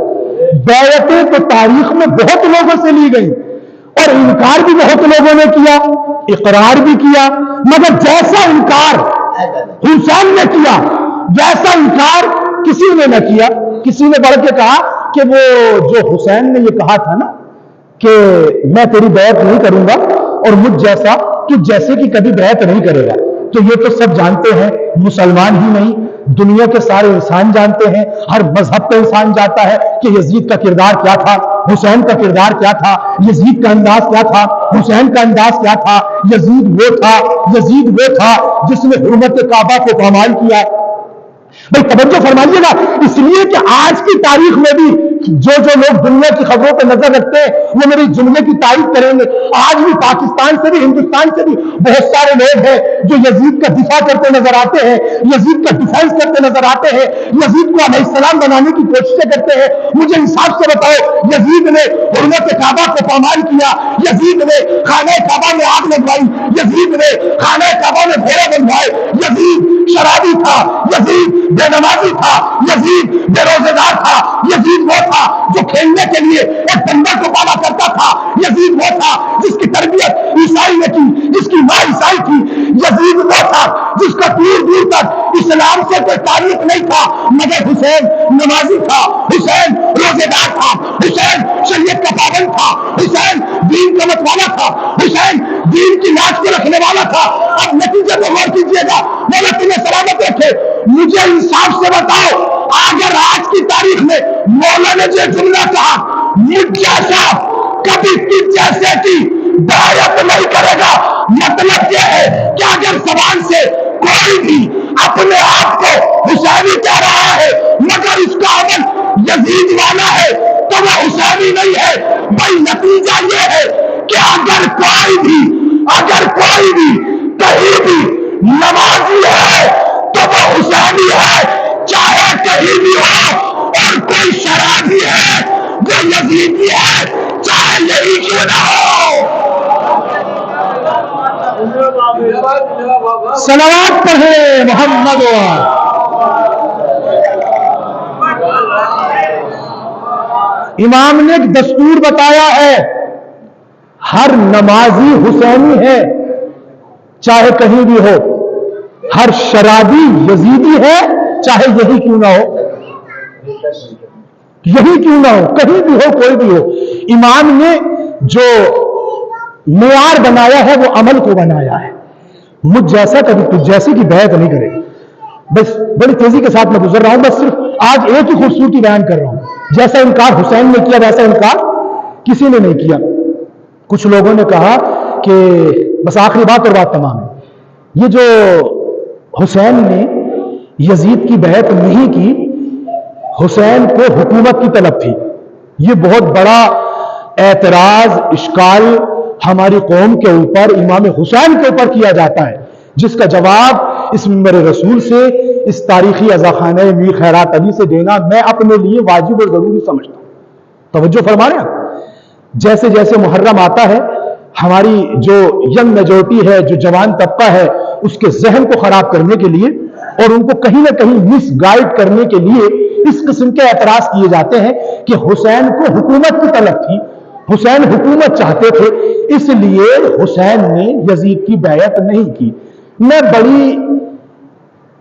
بیعتیں تو تاریخ میں بہت لوگوں سے لی گئی اور انکار بھی بہت لوگوں نے کیا، اقرار بھی کیا، مگر جیسا انکار حسین نے کیا ویسا انکار کسی نے نہ کیا۔ کسی نے بڑھ کے کہا کہ وہ جو حسین نے یہ کہا تھا نا کہ میں تیری بیعت نہیں کروں گا اور مجھ جیسا تجھ جیسے کی کبھی بیعت نہیں کرے گا، تو یہ تو سب جانتے ہیں، مسلمان ہی نہیں دنیا کے سارے انسان جانتے ہیں، ہر مذہب کا انسان جانتا ہے کہ یزید کا کردار کیا تھا، حسین کا کردار کیا تھا، یزید کا انداز کیا تھا، حسین کا انداز کیا تھا۔ یزید وہ تھا جس نے حرمت کعبہ کو پامال کیا۔ بھائی توجہ فرمائیے گا، اس لیے کہ آج کی تاریخ میں بھی جو لوگ دنیا کی خبروں پہ نظر رکھتے ہیں وہ میرے جملے کی تعریف کریں گے۔ آج بھی پاکستان سے بھی ہندوستان سے بھی بہت سارے لوگ ہیں جو یزید کا دفاع کرتے نظر آتے ہیں، یزید کا ڈیفینس کرتے نظر آتے ہیں، یزید کو علیہ السلام بنانے کی کوششیں کرتے ہیں۔ مجھے انصاف سے بتاؤ، یزید نے حرمت کعبہ کو پامال کیا، یزید نے خانہ کعبہ میں آگ لگوائی، یزید نے خانہ کعبہ میں پھیرے بنوائے، یزید شرابی تھا، یزید بے نمازی تھا، یزید بے روزے دار تھا، یزید وہ تھا جو کھیلنے کے لیے ایک بندر کو پالا کرتا تھا، یزید وہ تھا جس کی تربیت عیسائی نے کی، جس کی ماں عیسائی تھی، یزید وہ تھا جس کا دور دور تک اسلام سے کوئی تعلق نہیں تھا، مگر حسین نمازی تھا، حسین روزے دار تھا، حسین شریعت کا پابند تھا، حسین دین کا متوالا تھا، حسین دین کی لاج کو رکھنے والا تھا۔ اب نتیجے کو غور کیجیے گا، مولا تمہیں سلامت رکھے۔ مجھے انصاف سے بتاؤ، اگر آج کی تاریخ میں مولا نے جو جملہ کہا مجھ جیسا کبھی تجھ جیسے کی بیعت نہیں کرے گا، مطلب یہ ہے کہ اگر زبان سے کوئی بھی اپنے آپ کو حسینی کہہ رہا ہے مگر اس کا عمل یزید والا ہے تو وہ حسینی نہیں ہے۔ بھائی نتیجہ یہ ہے کہ اگر کوئی بھی کہیں بھی نمازی ہے تو وہ حسینی ہے، چاہے کہیں بھی ہو، اور کوئی شرابی ہے وہ یزیدی ہے، چاہے یہی کیوں نہ ہو۔ صلوات پڑھیں محمد امام نے ایک دستور بتایا ہے، ہر نمازی حسینی ہے چاہے کہیں بھی ہو، ہر شرابی یزیدی ہے چاہے یہی کیوں نہ ہو، کہیں بھی ہو، کوئی بھی ہو۔ امام نے جو معیار بنایا ہے وہ عمل کو بنایا ہے۔ مجھ جیسا کبھی تجھ جیسے کی بیعت نہیں کرے گا۔ بس بڑی تیزی کے ساتھ میں گزر رہا ہوں، بس صرف آج ایک ہی خوبصورتی بیان کر رہا ہوں۔ جیسا انکار حسین نے کیا ویسا انکار کسی نے نہیں کیا۔ کچھ لوگوں نے کہا کہ بس آخری بات اور بات تمام ہے، یہ جو حسین نے یزید کی بیعت نہیں کی، حسین کو حکومت کی طلب تھی۔ یہ بہت بڑا اعتراض اشکال ہماری قوم کے اوپر امام حسین کے اوپر کیا جاتا ہے، جس کا جواب اس منبر رسول سے، اس تاریخی عزاخانہ میر خیرات علی سے دینا میں اپنے لیے واجب اور ضروری سمجھتا ہوں۔ توجہ فرما رہے ہیں؟ جیسے جیسے محرم آتا ہے، ہماری جو ینگ میجورٹی ہے، جو جوان طبقہ ہے، اس کے ذہن کو خراب کرنے کے لیے اور ان کو کہیں نہ کہیں مس گائیڈ کرنے کے لیے اس قسم کے اعتراض کیے جاتے ہیں کہ حسین کو حکومت کی طلب تھی، حسین حکومت چاہتے تھے، اس لیے حسین نے یزید کی بیعت نہیں کی۔ میں بڑی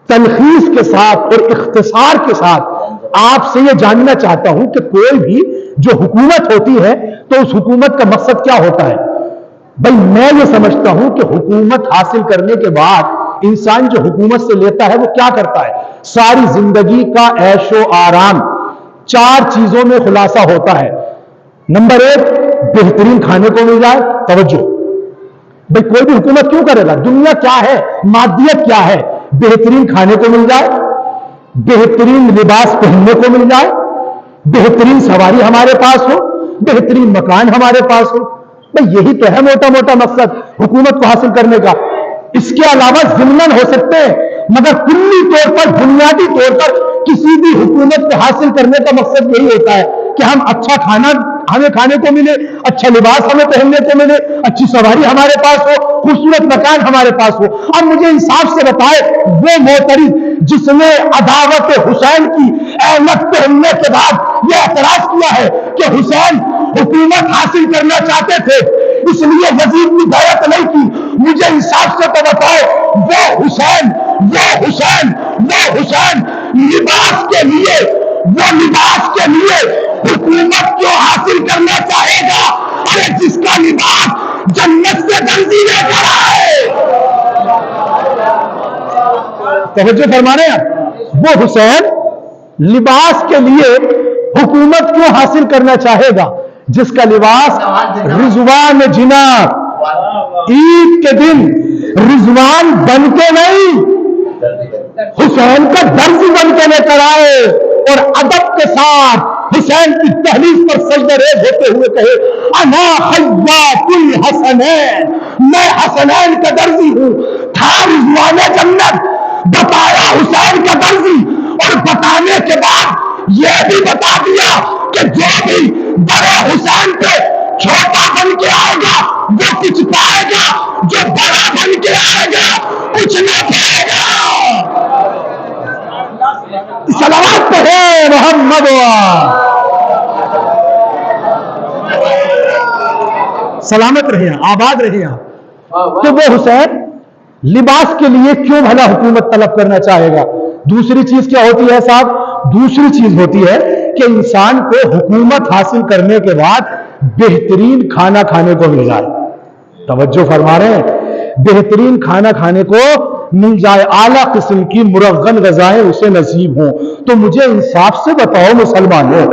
تلخیص کے ساتھ اور اختصار کے ساتھ آپ سے یہ جاننا چاہتا ہوں کہ کوئی بھی جو حکومت ہوتی ہے تو اس حکومت کا مقصد کیا ہوتا ہے؟ بھائی میں یہ سمجھتا ہوں کہ حکومت حاصل کرنے کے بعد انسان جو حکومت سے لیتا ہے وہ کیا کرتا ہے؟ ساری زندگی کا عیش و آرام چار چیزوں میں خلاصہ ہوتا ہے۔ نمبر ایک، بہترین کھانے کو مل جائے۔ توجہ بھائی، کوئی بھی حکومت کیوں کرے گا؟ دنیا کیا ہے، مادیت کیا ہے؟ بہترین کھانے کو مل جائے، بہترین لباس پہننے کو مل جائے، بہترین سواری ہمارے پاس ہو، بہترین مکان ہمارے پاس ہو۔ بھائی یہی تو ہے موٹا موٹا مقصد حکومت کو حاصل کرنے کا۔ اس کے علاوہ ضمناً ہو سکتے ہیں، مگر کلی طور پر، بنیادی طور پر کسی بھی حکومت کو حاصل کرنے کا مقصد یہی ہوتا ہے کہ ہم اچھا کھانا ہمیں کھانے کو ملے، اچھا لباس ہمیں پہننے کو ملے، اچھی سواری ہمارے پاس ہو، خوبصورت مکان ہمارے پاس ہو۔ اب مجھے انصاف سے بتائے وہ معترض جس نے عداوت حسین کی اہمیت پہننے کے بعد یہ اعتراض کیا ہے کہ حسین حکومت حاصل کرنا چاہتے تھے اس لیے یزید کی بیعت نہیں کی، مجھے انصاف سے تو بتائے وہ حسین لباس کے لیے حکومت کیوں حاصل کرنا چاہے گا؟ ارے جس کا لباس جنت سے درزی لے کر آئے، توجہ فرما رہے ہیں، وہ حسین لباس کے لیے حکومت کیوں حاصل کرنا چاہے گا جس کا لباس رضوان جنا عید کے دن رضوان بن کے نہیں، حسین کا درزی بن کے لے کر آئے اور ادب کے ساتھ حسین کی دہلیز پر سجدہ ریز ہوتے ہوئے کہے انا خیاط الحسنین، میں حسنین کا درزی ہوں۔ تھا رضوان جنت، بتایا حسین کا درزی، اور بتانے کے بعد یہ بھی بتا دیا کہ جو بھی بڑے حسین پہ چھوٹا بن کے آئے گا وہ کچھ پائے گا، جو بڑا بن کے آئے گا کچھ نہ پائے گا۔ صلوات پڑھے محمد سلامت رہے، آباد رہے۔ تو وہ حسین لباس کے لیے کیوں بھلا حکومت طلب کرنا چاہے گا؟ دوسری چیز کیا ہوتی ہے صاحب؟ دوسری چیز ہوتی ہے کہ انسان کو حکومت حاصل کرنے کے بعد بہترین کھانا کھانے کو مل جائے۔ توجہ فرما رہے ہیں، بہترین کھانا کھانے کو مل جائے، اعلیٰ قسم کی مرغن غذائیں اسے نصیب ہوں۔ تو مجھے انصاف سے بتاؤ مسلمانوں،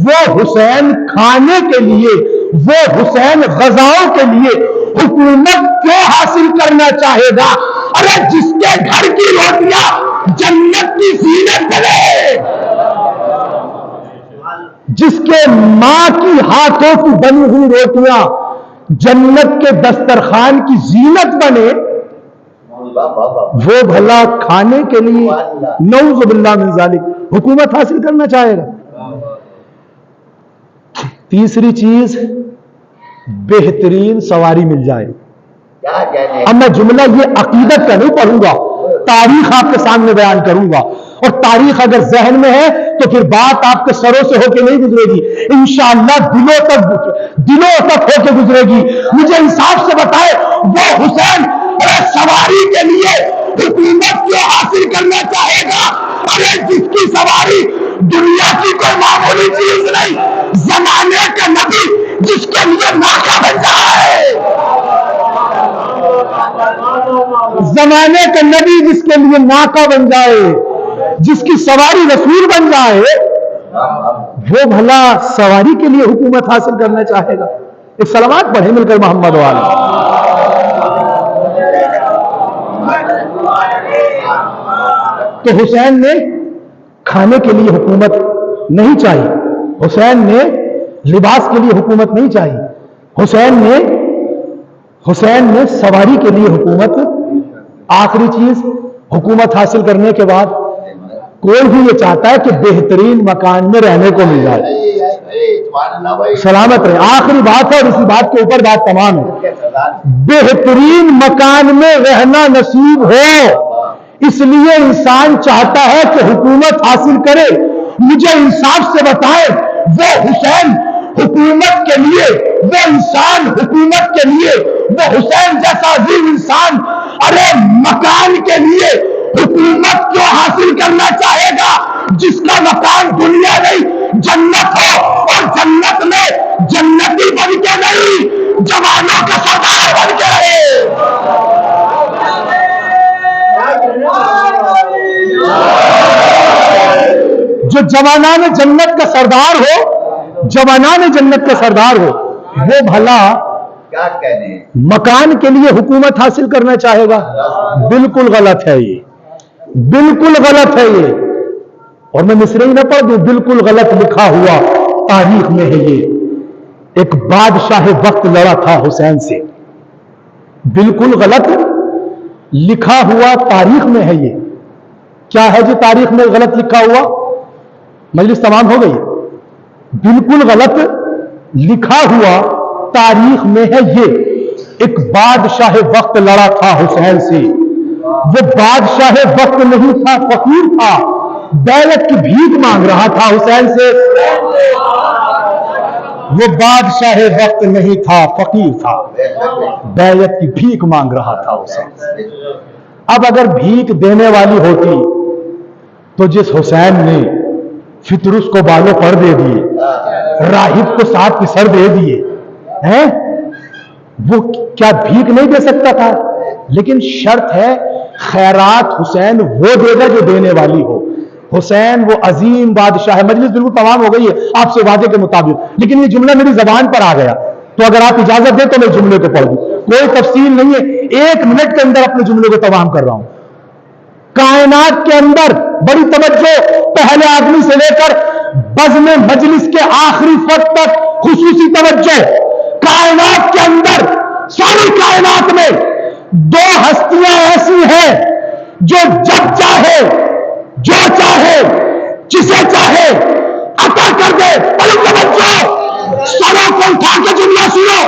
وہ حسین کھانے کے لیے، وہ حسین غذاؤں کے لیے حکومت کیوں حاصل کرنا چاہے گا؟ ارے جس کے گھر کی روٹیاں جنت کی زینت بنے، جس کے ماں کی ہاتھوں کی بنی ہوئی روٹیاں جنت کے دسترخوان کی زینت بنے، وہ بھلا کھانے کے لیے نعوذ باللہ من ذالک حکومت حاصل کرنا چاہے گا۔ تیسری چیز، بہترین سواری مل جائے۔ اب میں جملہ یہ عقیدت کا نہیں پڑھوں گا، تاریخ آپ کے سامنے بیان کروں گا، اور تاریخ اگر ذہن میں ہے تو پھر بات آپ کے سروں سے ہو کے نہیں گزرے گی، انشاءاللہ دلوں تک ہو کے گزرے گی۔ مجھے انصاف سے بتائے وہ حسین سواری کے لیے حکومت کیوں حاصل کرنا چاہے گا؟ ارے جس کی سواری دنیا کی کوئی معمولی چیز نہیں، زمانے کا نبی جس کے لیے ناکہ بن جائے، زمانے کا نبی جس کے لیے ناکہ بن جائے، جس کی سواری رسول بن جائے، وہ بھلا سواری کے لیے حکومت حاصل کرنا چاہے گا؟ ایک صلوات پڑھیں مل کر محمد والے۔ تو حسین نے کھانے کے لیے حکومت نہیں چاہی، حسین نے لباس کے لیے حکومت نہیں چاہی، حسین نے سواری کے لیے حکومت۔ آخری چیز، حکومت حاصل کرنے کے بعد کوئی بھی یہ چاہتا ہے کہ بہترین مکان میں رہنے کو مل جائے۔ سلامت رہے، آخری بات ہے اور اسی بات کے اوپر بات تمام ہے۔ بہترین مکان میں رہنا نصیب ہو، اس لیے انسان چاہتا ہے کہ حکومت حاصل کرے۔ مجھے انصاف سے بتائے وہ حسین حکومت کے لیے، وہ انسان حکومت کے لیے، وہ حسین جیسا عظیم انسان ارے مکان کے لیے حکومت کیوں حاصل کرنا چاہے گا جس کا مکان دنیا نہیں جنت ہو، اور جنت میں جنتی بن کے نہیں جوانوں کا سردار بن کے رہے۔ جو جوانان جنت کا سردار ہو، جوانان جنت کا سردار ہو، وہ بھلا مکان کے لیے حکومت حاصل کرنا چاہے گا؟ بالکل غلط ہے یہ، بالکل غلط ہے یہ، اور میں مصرعی نہ پڑھ دوں، بالکل غلط لکھا ہوا تاریخ میں ہے یہ۔ ایک بادشاہ وقت لڑا تھا حسین سے، بالکل غلط لکھا ہوا تاریخ میں ہے یہ۔ کیا ہے جو تاریخ میں غلط لکھا ہوا؟ مجلس تمام ہو گئی، بالکل غلط لکھا ہوا تاریخ میں ہے یہ، ایک بادشاہ وقت لڑا تھا حسین سے، وہ بادشاہ وقت نہیں تھا، فقیر تھا، بیعت کی بھیک مانگ رہا تھا حسین سے، وہ بادشاہ وقت نہیں تھا، فقیر تھا، بیعت کی بھیک مانگ رہا تھا حسین سے۔ اب اگر بھیک دینے والی ہوتی تو جس حسین نے فطرس کو بالوں پر دے دیے، راہب کو 7 پسر دے دیے ہیں، وہ کیا بھیک نہیں دے سکتا تھا؟ لیکن شرط ہے خیرات حسین وہ دے گا جو دینے والی ہو۔ حسین وہ عظیم بادشاہ ہے۔ مجلس بالکل تمام ہو گئی ہے آپ سے وعدے کے مطابق، لیکن یہ جملہ میری زبان پر آ گیا تو اگر آپ اجازت دیں تو میں جملے کو پڑھ دوں، کوئی تفصیل نہیں ہے، 1 منٹ کے اندر اپنے جملے کو تمام کر رہا ہوں۔ کائنات کے اندر بڑی توجہ، پہلے آدمی سے لے کر بزم مجلس کے آخری فرد تک خصوصی توجہ۔ کائنات کے اندر، ساری کائنات میں 2 ہستیاں ایسی ہیں جو جب چاہے، جو چاہے، جسے چاہے عطا کر دے۔ بڑی توجہ، سروں کو اٹھا کے جملہ سنو۔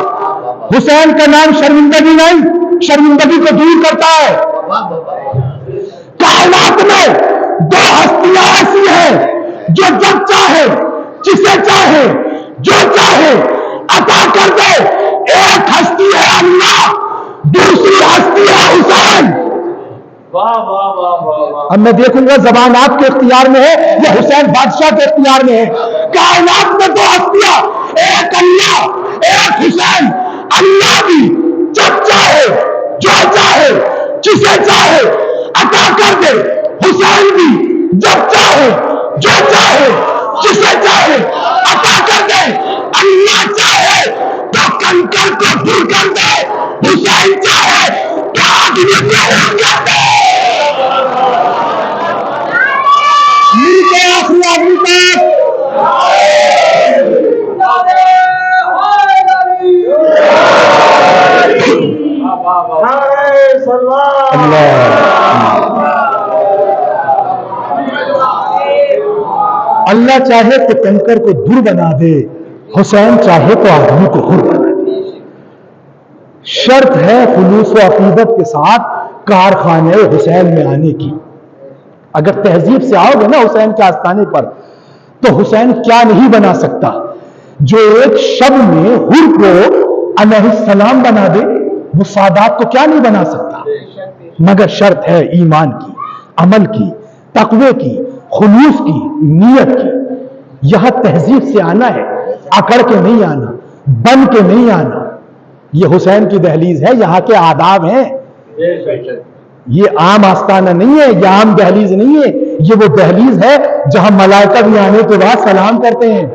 حسین کا نام شرمندگی نہیں، شرمندگی کو دور کرتا ہے۔ کائنات میں 2 ہستیاں ایسی ہیں جو جب چاہے، جسے چاہے، جو چاہے عطا کر دے۔ ایک ہستی ہے اللہ، دوسری ہستی ہے حسین۔ اب میں دیکھوں گا زبان آپ کے اختیار میں ہے یا حسین بادشاہ کے اختیار میں ہے۔ کائنات میں 2 ہستیاں، ایک اللہ، ایک حسین۔ اللہ بھی جب چاہے، جو چاہے، جسے چاہے عطا کر دے، حسین بھی جب چاہے، جو چاہے، جسے چاہے عطا کر دے۔ اللہ چاہے تو کنکر کو دور کر دے، حسین چاہے تو آدمی کو کر دے۔ نیچے آخری آدمی تک اللہ چاہے تو کنکر کو دور بنا دے، حسین چاہے تو آدمی کو حر بنا دے۔ شرط ہے خلوص و عقیدت کے ساتھ کارخانے حسین میں آنے کی۔ اگر تہذیب سے آؤ گے نا حسین کے آستانے پر تو حسین کیا نہیں بنا سکتا؟ جو ایک شب میں حر کو علیہ السلام بنا دے وہ سادات کو کیا نہیں بنا سکتا؟ مگر شرط ہے ایمان کی، عمل کی، تقوی کی، خلوص کی، نیت کی۔ یہاں تہذیب سے آنا ہے، اکڑ کے نہیں آنا، بن کے نہیں آنا۔ یہ حسین کی دہلیز ہے، یہاں کے آداب ہیں۔ یہ عام آستانہ نہیں ہے، یہ عام دہلیز نہیں ہے، یہ وہ دہلیز ہے جہاں ملائکہ بھی آنے کے بعد سلام کرتے ہیں۔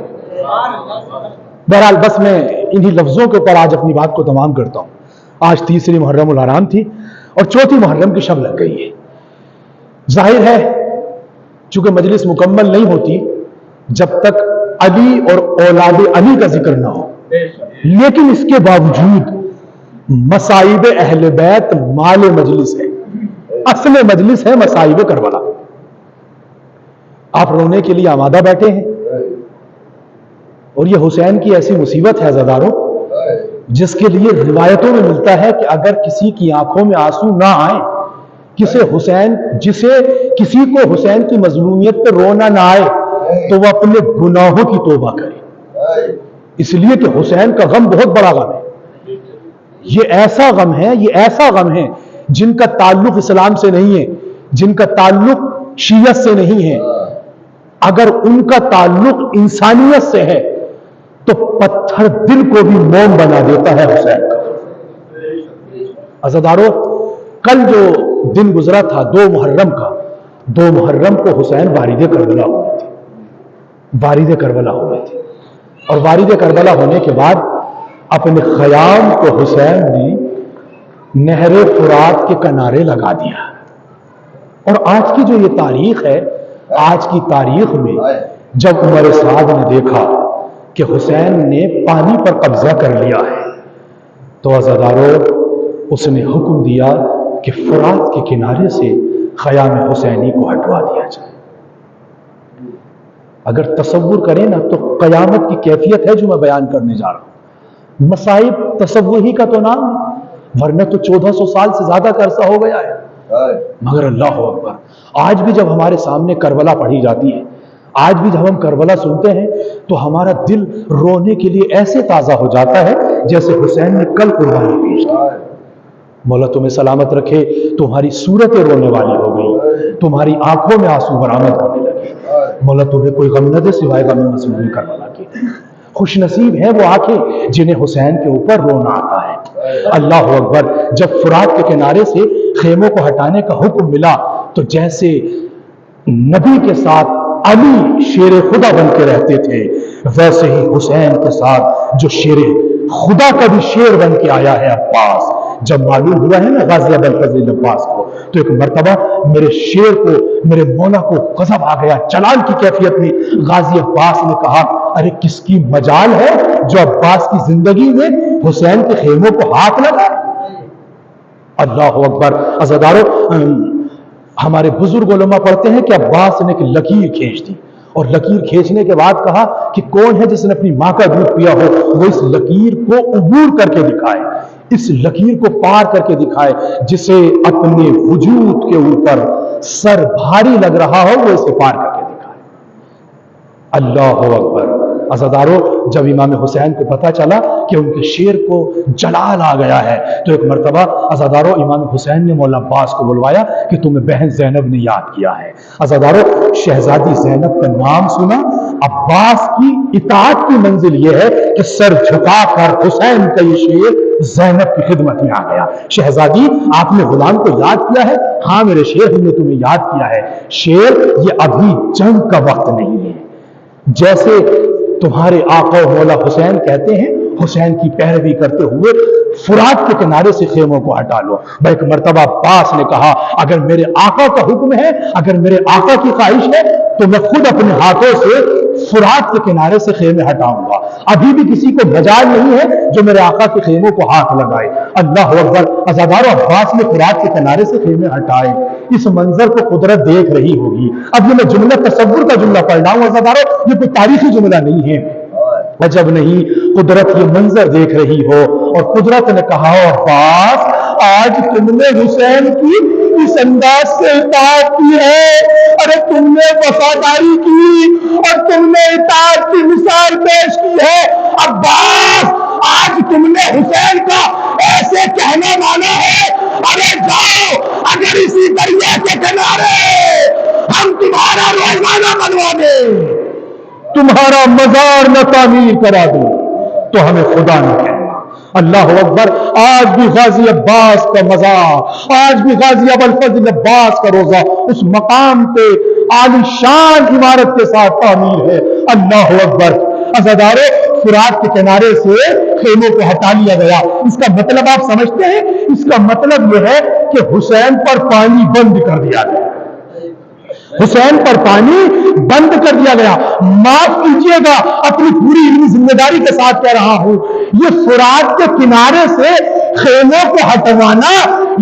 بہرحال بس میں انہی لفظوں کے اوپر آج اپنی بات کو تمام کرتا ہوں۔ آج 3 محرم الحرام تھی اور 4 محرم کی شب لگ گئی ہے۔ ظاہر ہے چونکہ مجلس مکمل نہیں ہوتی جب تک علی اور اولاد علی کا ذکر نہ ہو، لیکن اس کے باوجود مصائب اہل بیت مال مجلس ہے، اصل مجلس ہے مصائب کربلا۔ آپ رونے کے لیے آمادہ بیٹھے ہیں اور یہ حسین کی ایسی مصیبت ہے عزاداروں جس کے لیے روایتوں میں ملتا ہے کہ اگر کسی کی آنکھوں میں آنسو نہ آئے، جسے کسی کو حسین کی مظلومیت پہ رونا نہ آئے تو وہ اپنے گناہوں کی توبہ کرے، اس لیے کہ حسین کا غم بہت بڑا غم ہے۔ یہ ایسا غم ہے، یہ ایسا غم ہے جن کا تعلق اسلام سے نہیں ہے، جن کا تعلق شیعت سے نہیں ہے۔ اگر ان کا تعلق انسانیت سے ہے تو پتھر دل کو بھی موم بنا دیتا ہے حسین کا۔ عزادارو، کل جو دن گزرا تھا 2 محرم کا، 2 محرم کو حسین وارد کربلا ہوئے تھے، وارد کربلا ہوئے تھے، اور وارد کربلا ہونے کے بعد اپنے خیام کو حسین نے نہر فرات کے کنارے لگا دیا۔ اور آج کی جو یہ تاریخ ہے، آج کی تاریخ میں جب عمر سعد نے دیکھا کہ حسین نے پانی پر قبضہ کر لیا ہے تو عزادارو اس نے حکم دیا کہ فرات کے کنارے سے خیام حسینی کو ہٹوا دیا جائے۔ اگر تصور کریں نا تو قیامت کی کیفیت ہے جو میں بیان کرنے جا رہا ہوں. مصائب تصور ہی کا تو نام ہے، ورنہ تو 1400 سال سے زیادہ کا عرصہ ہو گیا ہے. مگر اللہ اکبر، آج بھی جب ہمارے سامنے کربلا پڑھی جاتی ہے، آج بھی جب ہم کربلا سنتے ہیں تو ہمارا دل رونے کے لیے ایسے تازہ ہو جاتا ہے جیسے حسین نے کل قربانی پیش کی. مولا تمہیں سلامت رکھے، تمہاری صورتیں رونے والی ہو گئی، تمہاری آنکھوں میں آنسو برآمد ہونے لگے. مولا تمہیں کوئی غم نہ دے سوائے غم مظلوم کربلا کے. خوش نصیب ہیں وہ آنکھیں جنہیں حسین کے اوپر رونا آتا ہے. اللہ اکبر. جب فرات کے کنارے سے خیموں کو ہٹانے کا حکم ملا تو جیسے نبی کے ساتھ علی شیر خدا بن کے رہتے تھے، ویسے ہی حسین کے ساتھ جو شیر خدا کا بھی شیر بن کے آیا ہے عباس. جب معلوم ہوا ہے نا غازی ابو الفضل عباس کو، تو ایک مرتبہ میرے شیر کو، میرے مولا کو غضب آ گیا. چلان کی کیفیت میں غازی عباس نے کہا، ارے کس کی مجال ہے جو عباس کی زندگی میں حسین کے خیموں کو ہاتھ لگا. اللہ اکبر. عزادارو، ہمارے بزرگ علماء پڑھتے ہیں کہ عباس نے ایک لکیر کھینچ دی، اور لکیر کھینچنے کے بعد کہا کہ کون ہے جس نے اپنی ماں کا دودھ پیا ہو، وہ اس لکیر کو عبور کر کے دکھائے، اس لکیر کو پار کر کے دکھائے. جسے اپنے وجود کے اوپر سر بھاری لگ رہا ہو وہ اسے پار کر کے دکھائے. اللہ اکبر. عزادارو، جب امام حسین کو پتا چلا کہ ان کے شیر کو جلال آ گیا ہے تو ایک مرتبہ عزادارو امام حسین نے مولا عباس کو بلوایا کہ تمہیں بہن زینب نے یاد کیا ہے. عزادارو، شہزادی زینب کا نام سنا. عباس کی اطاعت کی منزل یہ ہے کہ سر جھکا کر حسین کا یہ شیر زینب کی خدمت میں آ گیا. شہزادی، آپ نے غلام کو یاد کیا ہے؟ ہاں میرے شیر، ہم نے تمہیں یاد کیا ہے. شیر، یہ ابھی جنگ کا وقت نہیں ہے. جیسے تمہارے آقا و مولا حسین کہتے ہیں، حسین کی پیروی کرتے ہوئے فرات کے کنارے سے خیموں کو ہٹا لو. ایک مرتبہ عباس نے کہا، اگر میرے آقا کا حکم ہے، اگر میرے آقا کی خواہش ہے تو میں خود اپنے ہاتھوں سے فرات کے کنارے سے خیمے ہٹاؤں گا. ابھی بھی کسی کو مجال نہیں ہے جو میرے آقا کے خیموں کو ہاتھ لگائے. اللہ اکبر. عزادارو، عباس نے فرات کے کنارے سے خیمے ہٹائے. اس منظر کو قدرت دیکھ رہی ہوگی. اب یہ میں جملہ تصور کا جملہ پڑھ رہا ہوں عزادارو، یہ کوئی تاریخی جملہ نہیں ہے. عجب نہیں قدرت یہ منظر دیکھ رہی ہو اور قدرت نے کہا، عباس، آج تم نے حسین کی اس انداز سے اطاعت کی ہے، ارے تم نے وفاداری کی اور تم نے اطاعت کی مثال پیش کی ہے. عباس، آج تم نے حسین کا ایسے کہنا مانا ہے، ارے جاؤ، اگر اسی دریا کے کنارے ہم تمہارا روزانہ بنوا دیں، تمہارا مزار نہ تعمیر کرا دوں، تو ہمیں خدا نہ کہنا. اللہ اکبر. آج بھی غازی عباس کا مزار، آج بھی غازی ابو الفضل عباس کا روزہ اس مقام پہ عالی شان عمارت کے ساتھ تعمیر ہے. اللہ اکبر. عزادارو، فرات کے کنارے سے خیموں کو ہٹا لیا گیا. اس کا مطلب آپ سمجھتے ہیں؟ اس کا مطلب یہ ہے کہ حسین پر پانی بند کر دیا گیا. حسین پر پانی بند کر دیا گیا. معاف کیجئے گا، اپنی پوری علمی ذمہ داری کے ساتھ کہہ رہا ہوں، یہ فرات کے کنارے سے خیموں کو ہٹوانا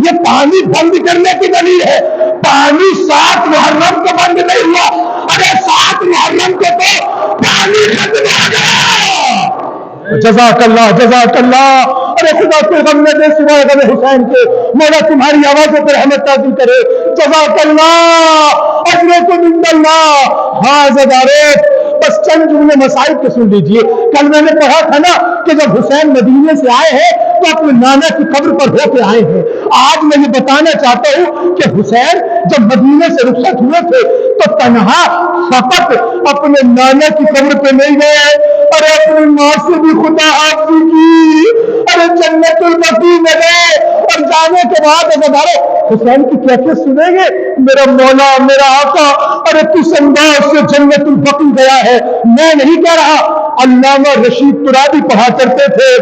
یہ پانی بند کرنے کی دلیل ہے. پانی 7 محرم کو بند نہیں ہوا، ارے 7 محرم کو تو پانی ختم ہو گیا. جزاک اللہ، جزاک اللہ. ارے خدا کو غم نہ دے سوائے غم حسین کے. مولا تمہاری آوازوں پر رحمت نازل کرے. جزاک اللہ، اجرکم عند اللہ. ہاں عزادارو، بس چند جملے مسائل کو سن لیجئے. کل میں نے پڑھا تھا نا کہ جب حسین مدینے سے آئے ہیں تو اپنے نانا کی قبر پر ہو کے آئے ہیں. آج میں یہ بتانا چاہتا ہوں کہ حسین جب مدینے سے رخصت ہوئے تھے تو تنہا فقط اپنے نانا کی قبر پہ نہیں گئے، ارے اپنی ماں سے بھی خدا حافظی کی، ارے جنت البقیع میں گئے. اور جانے کے بعد عزادارو حسین کی کیفیت سنیں گے، میرا مولا، میرا آقا، ارے کس انداز سے جنت البقیع گیا ہے. میں نہیں کہہ رہا، علامہ رشید ترابی پڑھا کرتے تھے،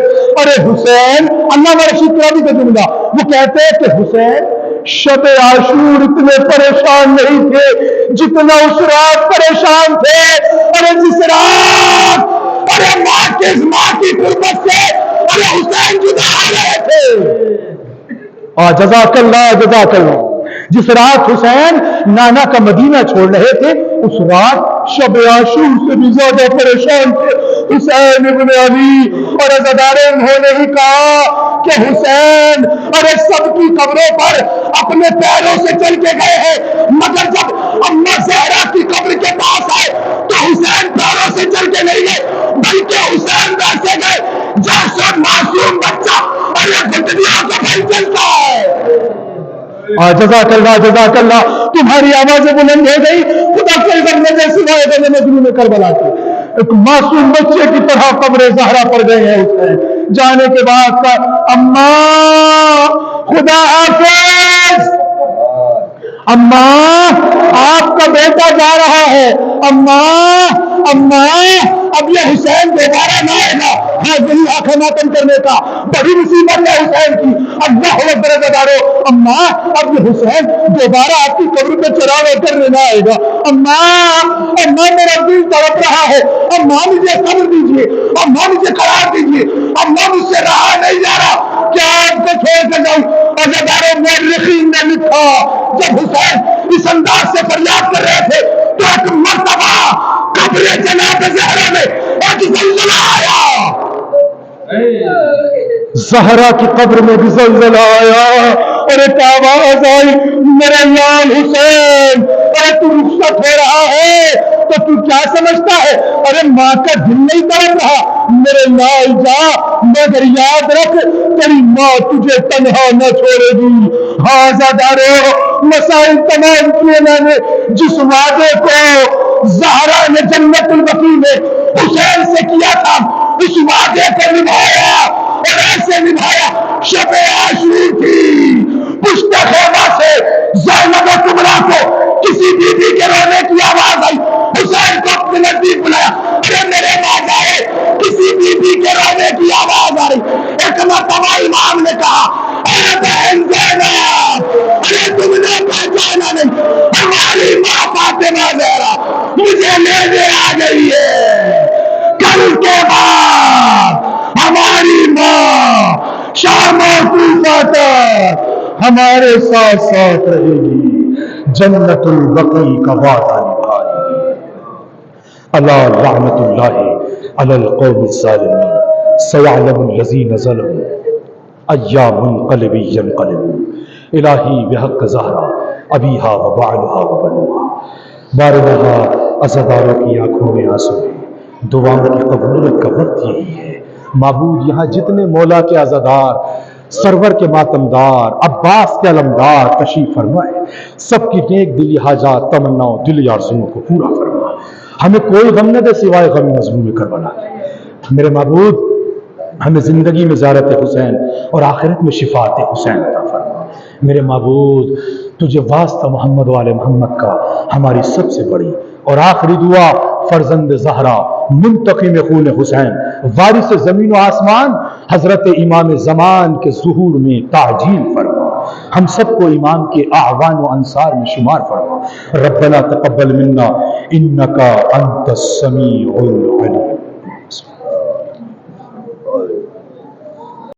ارے حسین، علامہ رشید ترابی کا جملہ، وہ کہتے ہیں کہ حسین شب عاشور اتنے پریشان نہیں تھے جتنا اس رات پریشان تھے. ارے جس رات، ارے ماں کی قربت سے ارے حسین جدا آ رہے تھے. جزاک اللہ، جزاک اللہ. جس رات حسین نانا کا مدینہ چھوڑ رہے تھے، اس رات شب عاشور سے بھی زیادہ پریشان تھے حسین ابن علی، اور عزاداروں نے ہی کہا کہ حسین ارے سب کی قبروں پر اپنے پیروں سے چل کے گئے ہیں، مگر جب اماں زہرا کی قبر کے پاس آئے تو حسین پیروں سے چل کے نہیں گئے، بلکہ حسین ویسے گئے جیسے معصوم بچہ ارے گھٹنیوں کا بل چلتا ہے۔ جزاک اللہ، تمہاری آوازیں بلند ہو گئی، خدا کے عزت میں جیسی آئے مجنون کربلا کی ایک معصوم بچے کی طرح قبر زہرا پر گئے ہیں حسین۔ جانے کے بعد کا اماں خدا حافظ، اماں آپ کا بیٹا جا رہا ہے، اماں اب یہ حسین دوبارہ نہ آئے گا، حاضری آنکھیں ماتم کرنے کا بڑی مصیبت ہے حسین کی، اللہ اکبر عزادارو، اماں اب یہ حسین دوبارہ آپ کی قبر پہ چراغ کرنے نہ آئے گا، اماں میرا دل تڑپ رہا ہے، اماں مجھے صبر دیجیے، اماں مجھے قرار دیجیے، اماں مجھ سے رہا نہیں جا رہا، کیا آپ کو چھوڑ کے جاؤں؟ عزادارو مورخین نے لکھا جب حسین اس انداز سے فریاد کر رہے تھے تو ایک مرتبہ قبر جناب زہرا میں ایک زلزلہ آیا، زہرا کی قبر میں بھی زلزلہ آیا اور ایک آواز آئی، میرے لال حسین ارے تو رخصت ہو رہا ہے تو تو کیا سمجھتا ہے، ارے ماں کا دل نہیں تڑپ رہا، میرے لال جا مگر یاد رکھ تیری ماں تجھے تنہا نہ چھوڑے گی۔ عزادارو مسائل تمام کیے میں نے، جس وعدے کو زہرا نے جنت البقیع میں حسین سے کیا تھا اس وعدے کو نبھایا، اور ایسے نبھایا شب عاشور کی پشت خیمہ سے زینب کبریٰ کو کسی بی بی کے رونے کی آواز آئی، حسین کو اپنے نزدیک بلایا، ارے میرے باز آئے کسی بی بی کے رونے کی آواز آ رہی، ایک مرتبہ امام نے کہا اے بہن زینب ارے تم نے پہچانا نہیں، ہماری ماں فاطمہ زہرا مجھے لینے آ گئی ہے، کل کے بعد ہماری ماں شام و کوفہ تک ہمارے ساتھ ساتھ رہے گی، جنت البقیع کا وعدہ نبھائے گی۔ اللہ رحمت اللہ علی القوم الظالمین، سیعلم الذین ظلموا ایا منقلب ینقلبون، الہی بحق زہرا ابیہا و بعلہا و بنوہا، بارہا عزاداروں کی آنکھوں میں آنسو ہے، دعاؤں کی قبولیت کا وقت یہی ہے۔ معبود یہاں جتنے مولا کے عزادار، سرور کے ماتمدار، عباس کے علمدار تشریف فرمائے، سب کی نیک دلی حاجات تمناؤں دلی آرزوؤں کو پورا فرما، ہمیں کوئی غم نہ دے سوائے غم مظلوم کربلا کے۔ میرے معبود ہمیں زندگی میں زیارت حسین اور آخرت میں شفاعت حسین عطا فرما۔ میرے معبود تجھے واسطہ محمد و آل محمد کا ہماری سب سے بڑی اور آخری دعا فرزند زہرا منتقم خون حسین وارث زمین و آسمان حضرت امام زمان کے ظہور میں تعجیل فرما، ہم سب کو امام کے اعوان و انصار میں شمار فرما۔ ربنا تقبل منا انکا انت السمیع العلیم۔